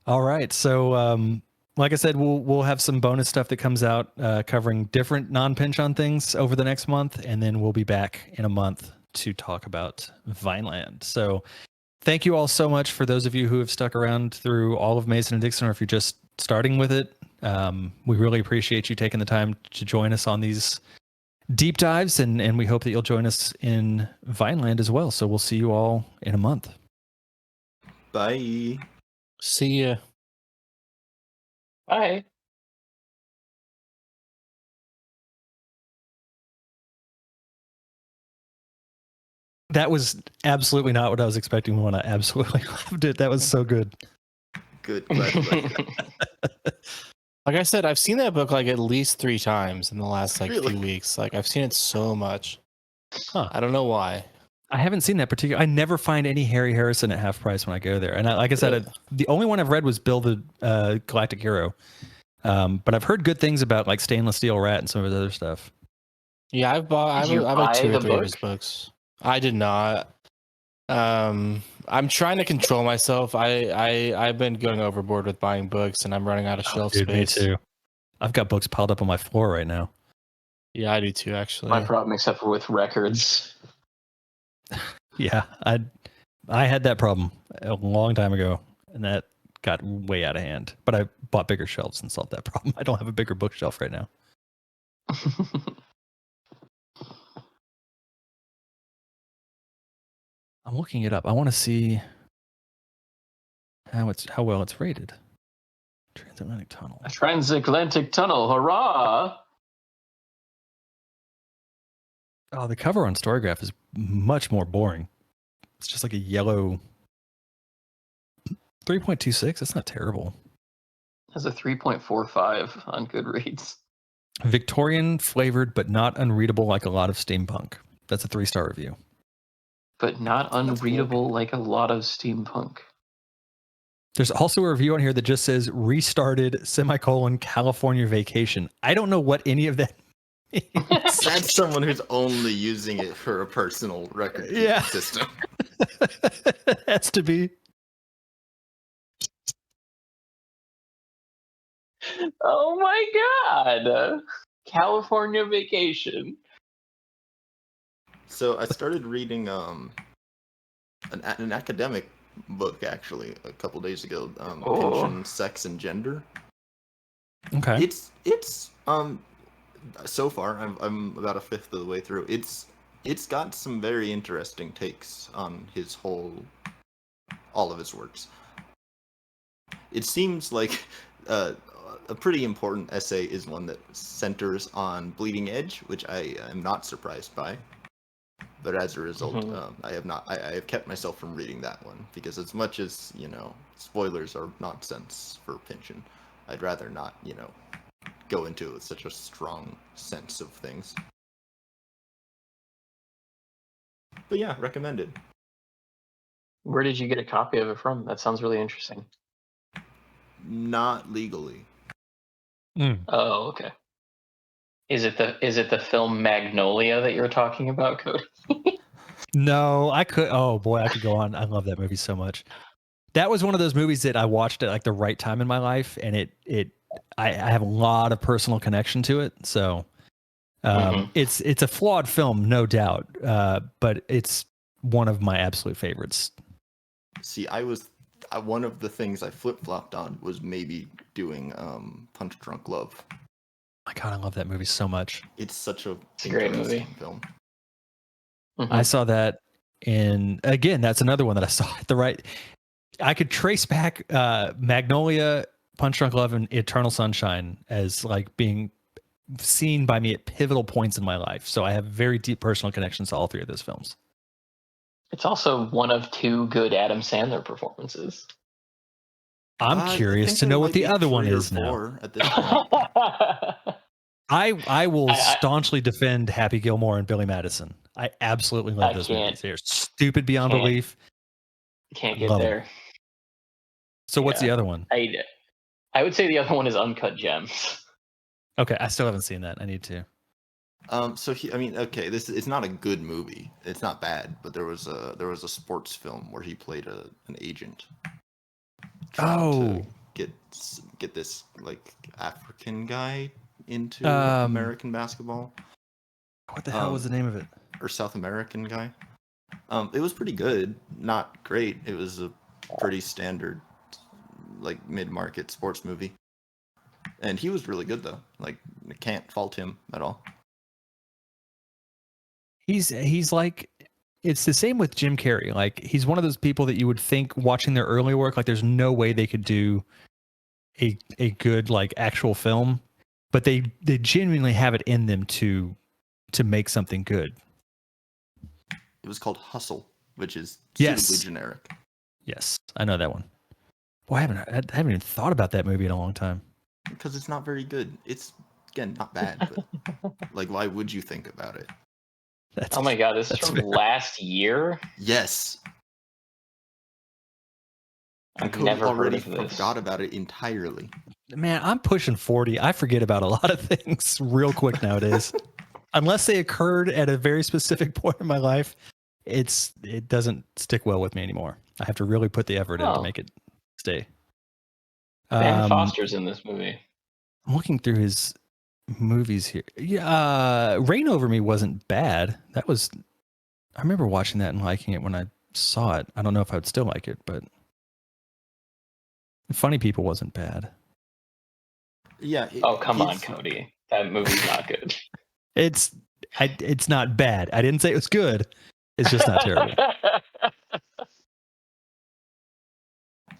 All right, so like I said, we'll have some bonus stuff that comes out covering different non-Pynchon things over the next month, and then we'll be back in a month to talk about Vineland. So thank you all so much for those of you who have stuck around through all of Mason and Dixon, or if you're just starting with it. We really appreciate you taking the time to join us on these deep dives, and we hope that you'll join us in Vineland as well. So we'll see you all in a month. Bye. See ya. Bye. That was absolutely not what I was expecting when I absolutely loved it. That was so good. Good. Like I said, I've seen that book like at least 3 times in the last few weeks. Like I've seen it so much. Huh. I don't know why. I haven't seen that particular. I never find any Harry Harrison at half price when I go there. And like I said, the only one I've read was Bill the Galactic Hero. But I've heard good things about like Stainless Steel Rat and some of his other stuff. Yeah, I've bought 2 or 3 of his books. I did not. I'm trying to control myself. I've been going overboard with buying books, and I'm running out of shelf space. Me too. I've got books piled up on my floor right now. Yeah, I do too, actually. My problem, except for with records. Yeah, I had that problem a long time ago, and that got way out of hand. But I bought bigger shelves and solved that problem. I don't have a bigger bookshelf right now. I'm looking it up. I want to see how well it's rated. Transatlantic Tunnel. A transatlantic tunnel, hurrah! Oh, the cover on Storygraph is much more boring. It's just like a yellow 3.26. That's not terrible. Has a 3.45 on Goodreads. Victorian flavored, but not unreadable like a lot of steampunk. That's a 3-star review. But not unreadable like a lot of steampunk. There's also a review on here that just says restarted California vacation. I don't know what any of that means. That's someone who's only using it for a personal record keeping system. It has to be. Oh my god! California vacation. So I started reading an academic book actually a couple days ago. Pension, Sex, and Gender. Okay. It's so far I'm about a fifth of the way through. It's got some very interesting takes on all of his works. It seems like a pretty important essay is one that centers on Bleeding Edge, which I am not surprised by. But as a result, I have kept myself from reading that one because as much as, spoilers are nonsense for Pynchon, I'd rather not, go into it with such a strong sense of things. But yeah, recommended. Where did you get a copy of it from? That sounds really interesting. Not legally. Oh, okay. Is it the film Magnolia that you were talking about, Cody? No, I could. Oh boy, I could go on. I love that movie so much. That was one of those movies that I watched at like the right time in my life, and I have a lot of personal connection to it. So it's a flawed film, no doubt, but it's one of my absolute favorites. See, one of the things I flip-flopped on was maybe doing Punch Drunk Love. My God, I love that movie so much. It's such a great movie. Film. I saw that again, that's another one that I saw at the right. I could trace back Magnolia, Punch Drunk Love, and Eternal Sunshine as like being seen by me at pivotal points in my life. So I have very deep personal connections to all three of those films. It's also one of 2 good Adam Sandler performances. I'm curious to know what the other one is now. At this point. I will staunchly defend Happy Gilmore and Billy Madison. I absolutely love those movies. They're stupid beyond belief. Can't get there. So what's the other one? I would say the other one is Uncut Gems. Okay, I still haven't seen that. I need to. It's not a good movie. It's not bad, but there was a sports film where he played an agent. To get this like African guy into American basketball. What the hell was the name of it? Or South American guy. It was pretty good. Not great. It was a pretty standard, like mid-market sports movie. And he was really good though. Like, I can't fault him at all. He's like, it's the same with Jim Carrey. Like, he's one of those people that you would think watching their early work, like there's no way they could do a good like actual film, but they genuinely have it in them to make something good. It was called Hustle, which is suitably generic. Yes, I know that one. Boy, I haven't even thought about that movie in a long time. Because it's not very good. It's, again, not bad, but like, why would you think about it? Oh my God, this is from last year? Yes. I've never already heard of this. Forgot about it entirely. Man, I'm pushing 40. I forget about a lot of things real quick nowadays. Unless they occurred at a very specific point in my life, it doesn't stick well with me anymore. I have to really put the effort in to make it stay. Ben Foster's in this movie. I'm looking through his movies here. Yeah, Reign Over Me wasn't bad. I remember watching that and liking it when I saw it. I don't know if I would still like it, but Funny People wasn't bad. Yeah. Come on, Cody. That movie's not good. It's not bad. I didn't say it was good. It's just not terrible.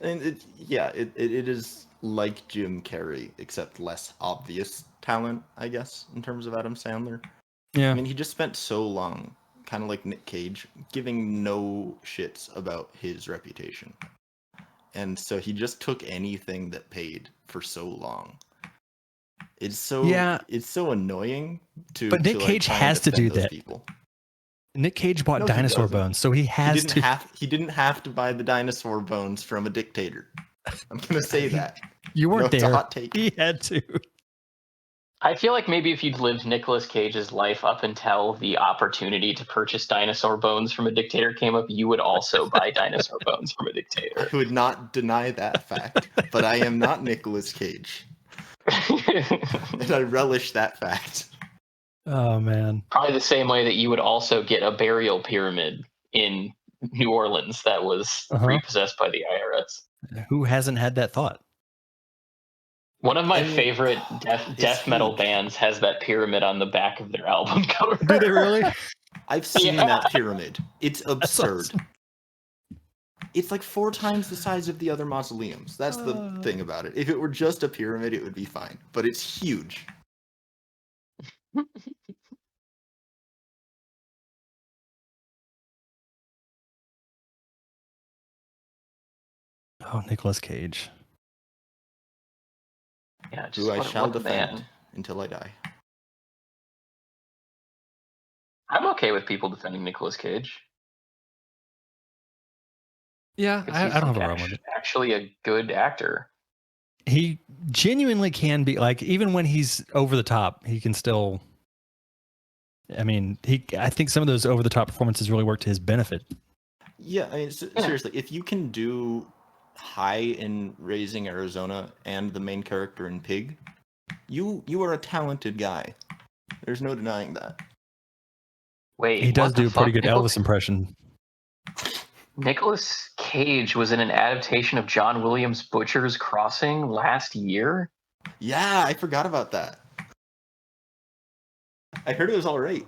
And it is like Jim Carrey, except less obvious talent, I guess, in terms of Adam Sandler. Yeah. I mean, he just spent so long kind of like Nick Cage, giving no shits about his reputation. And so he just took anything that paid for so long. It's so annoying to But Nick like, Cage try and has to do defend those that. people. Nick Cage bought No, he dinosaur doesn't. bones, so he has to. He didn't have to buy the dinosaur bones from a dictator. I'm gonna say that. You weren't It's there. a hot take. He had to. I feel like maybe if you'd lived Nicolas Cage's life up until the opportunity to purchase dinosaur bones from a dictator came up, you would also buy dinosaur bones from a dictator. I would not deny that fact, but I am not Nicolas Cage, and I relish that fact. Oh man. Probably the same way that you would also get a burial pyramid in New Orleans that was repossessed by the IRS. Who hasn't had that thought? One of my favorite death metal bands has that pyramid on the back of their album cover. Do they really? I've seen that pyramid. It's absurd. Awesome. It's like 4 times the size of the other mausoleums. That's the thing about it. If it were just a pyramid, it would be fine. But it's huge. Oh, Nicolas Cage. Yeah, who I shall defend until I die. I'm okay with people defending Nicolas Cage. Yeah, I don't have a problem with it. Actually, a good actor. He genuinely can be, like, even when he's over the top, he can still. I mean, I think some of those over the top performances really work to his benefit. Yeah, I mean, seriously, if you can do High in Raising Arizona and the main character in Pig, you are a talented guy. There's no denying that. Wait, he does do a pretty good Elvis impression. Nicolas Cage was in an adaptation of John Williams' Butcher's Crossing last year? Yeah, I forgot about that. I heard it was all right.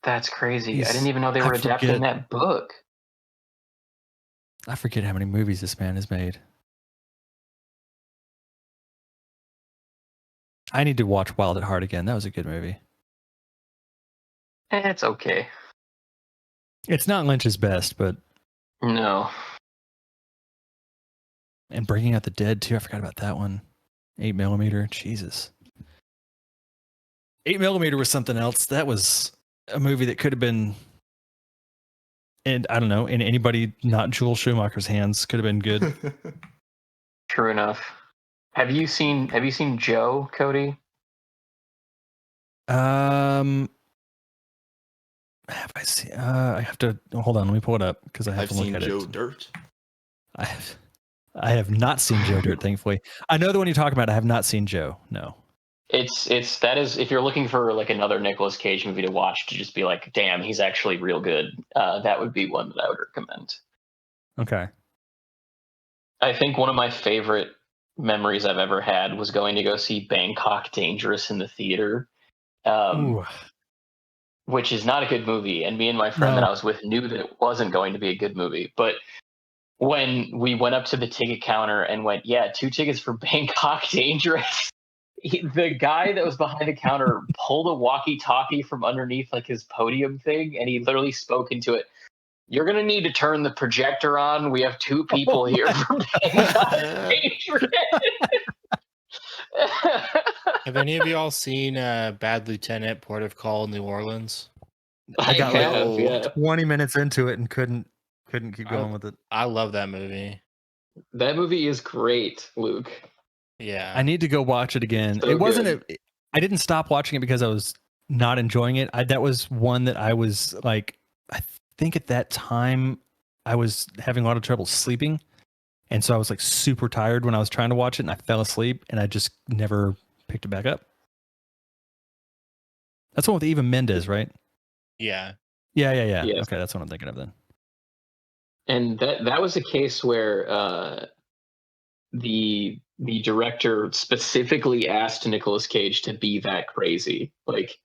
That's crazy. I didn't even know they were adapting that book. I forget how many movies this man has made. I need to watch Wild at Heart again. That was a good movie. It's okay. It's not Lynch's best, but... No. And Bringing Out the Dead, too. I forgot about that one. 8mm. Jesus. 8mm was something else. That was a movie that could have been... And I don't know, in anybody not Joel Schumacher's hands, could have been good. True enough. Have you seen Joe, Cody? Have I seen? I have to hold on. Let me pull it up because I have to look at it. I've seen Joe Dirt. I have not seen Joe Dirt. Thankfully, I know the one you're talking about. I have not seen Joe. No. That is if you're looking for like another Nicolas Cage movie to watch to just be like, damn, he's actually real good. That would be one that I would recommend. Okay. I think one of my favorite memories I've ever had was going to go see Bangkok Dangerous in the theater. Which is not a good movie. And me and my friend that I was with knew that it wasn't going to be a good movie. But when we went up to the ticket counter and went, 2 tickets for Bangkok Dangerous, the guy that was behind the counter pulled a walkie-talkie from underneath like his podium thing, and he literally spoke into it. You're going to need to turn the projector on. We have 2 people here for Bangkok Dangerous. Have any of y'all seen Bad Lieutenant, Port of Call, New Orleans? I got 20 minutes into it and couldn't keep going with it. I love that movie. That movie is great, Luke. Yeah. I need to go watch it again. So it wasn't I didn't stop watching it because I was not enjoying it. That was one that I was like, I think at that time I was having a lot of trouble sleeping. And so I was like super tired when I was trying to watch it and I fell asleep and I just never picked it back up. That's one with Eva Mendes, right? Yeah. Yeah. Yes. Okay, that's what I'm thinking of then. And that was a case where the director specifically asked Nicolas Cage to be that crazy. Like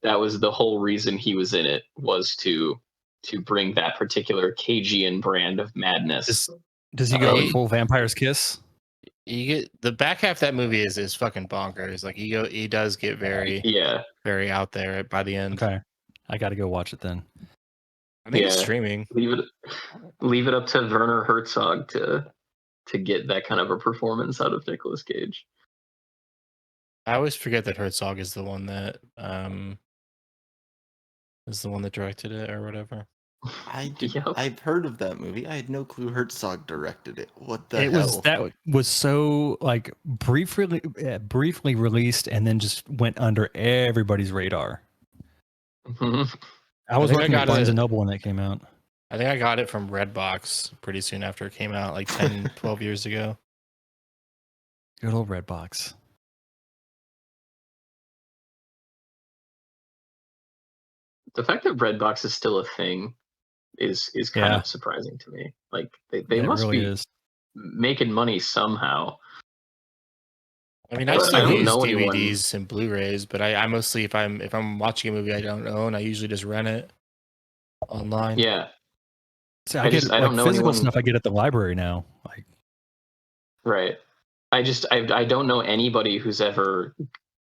that was the whole reason he was in it, was to bring that particular Cagean brand of madness. Does he go full Vampire's Kiss? You get the back half of that movie is fucking bonkers. Like he does get very out there by the end. Okay. I got to go watch it then. I think it's streaming. Leave it up to Werner Herzog to get that kind of a performance out of Nicolas Cage. I always forget that Herzog is the one that directed it or whatever. I've heard of that movie. I had no clue Herzog directed it. What the hell? That was so like briefly released and then just went under everybody's radar. I was working at Barnes & Noble when that came out. I think I got it from Redbox pretty soon after it came out, like 10, 12 years ago. Good old Redbox. The fact that Redbox is still a thing is kind of surprising to me. Like they must really be making money somehow. I mean, I still use DVDs and Blu-rays, but I mostly if I'm watching a movie I don't own, I usually just rent it online. Yeah. So I don't know physical stuff I get at the library now. Like, right. I don't know anybody who's ever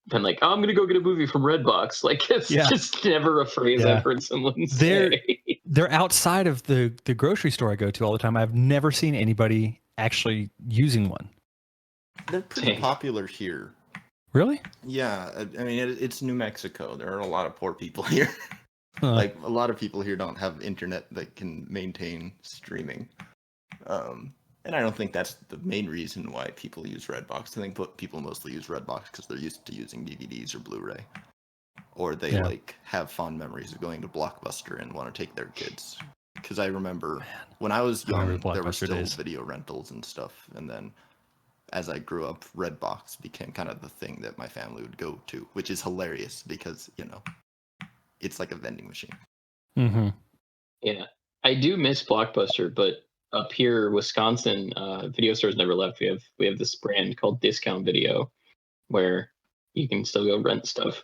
been like, oh, I'm gonna go get a movie from Redbox. Like it's just never a phrase I've heard someone say. They're outside of the grocery store I go to all the time. I've never seen anybody actually using one. They're pretty popular here. Really? Yeah, I mean it's New Mexico. There are a lot of poor people here. Like a lot of people here don't have internet that can maintain streaming. And I don't think that's the main reason why people use Redbox. I think people mostly use Redbox because they're used to using DVDs or Blu-ray. Or they like have fond memories of going to Blockbuster and want to take their kids. Because I remember when I was young, there were still video rentals and stuff. And then as I grew up, Redbox became kind of the thing that my family would go to, which is hilarious because, it's like a vending machine. Mm-hmm. Yeah. I do miss Blockbuster, but up here, Wisconsin, video stores never left. We have this brand called Discount Video where you can still go rent stuff.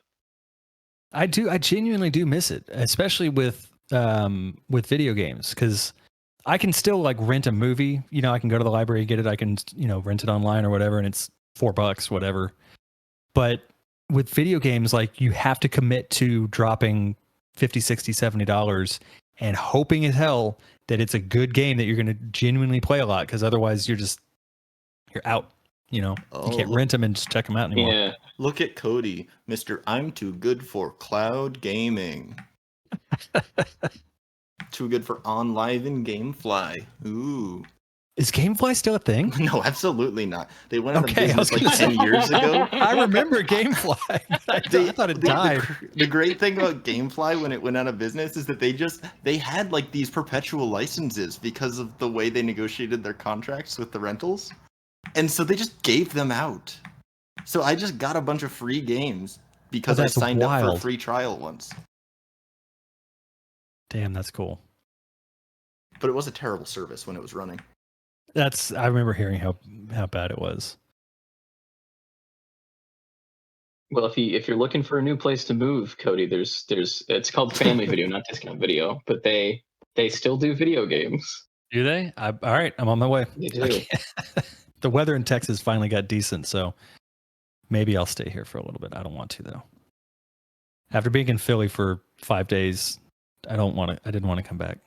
I genuinely do miss it, especially with video games, because I can still like rent a movie. I can go to the library, get it. I can, rent it online or whatever, and it's $4, whatever. But with video games, like you have to commit to dropping $50, $60, $70 and hoping as hell that it's a good game that you're going to genuinely play a lot, because otherwise you're out. You can't rent them and just check them out anymore. Yeah. Look at Cody, Mr. I'm too good for cloud gaming. Too good for OnLive and GameFly. Ooh. Is GameFly still a thing? No, absolutely not. They went out of business like 10 years ago. I remember GameFly. I thought it died. The great thing about GameFly when it went out of business is that they had like these perpetual licenses because of the way they negotiated their contracts with the rentals. And so they just gave them out. So I just got a bunch of free games because I signed up for a free trial once. Damn, that's cool. But it was a terrible service when it was running. I remember hearing how bad it was. Well, if you're looking for a new place to move, Cody, there's it's called Family Video, not Discount Video, but they still do video games. Do they? All right, I'm on my way. They do. The weather in Texas finally got decent, so maybe I'll stay here for a little bit. I don't want to though. After being in Philly for 5 days, I didn't want to come back.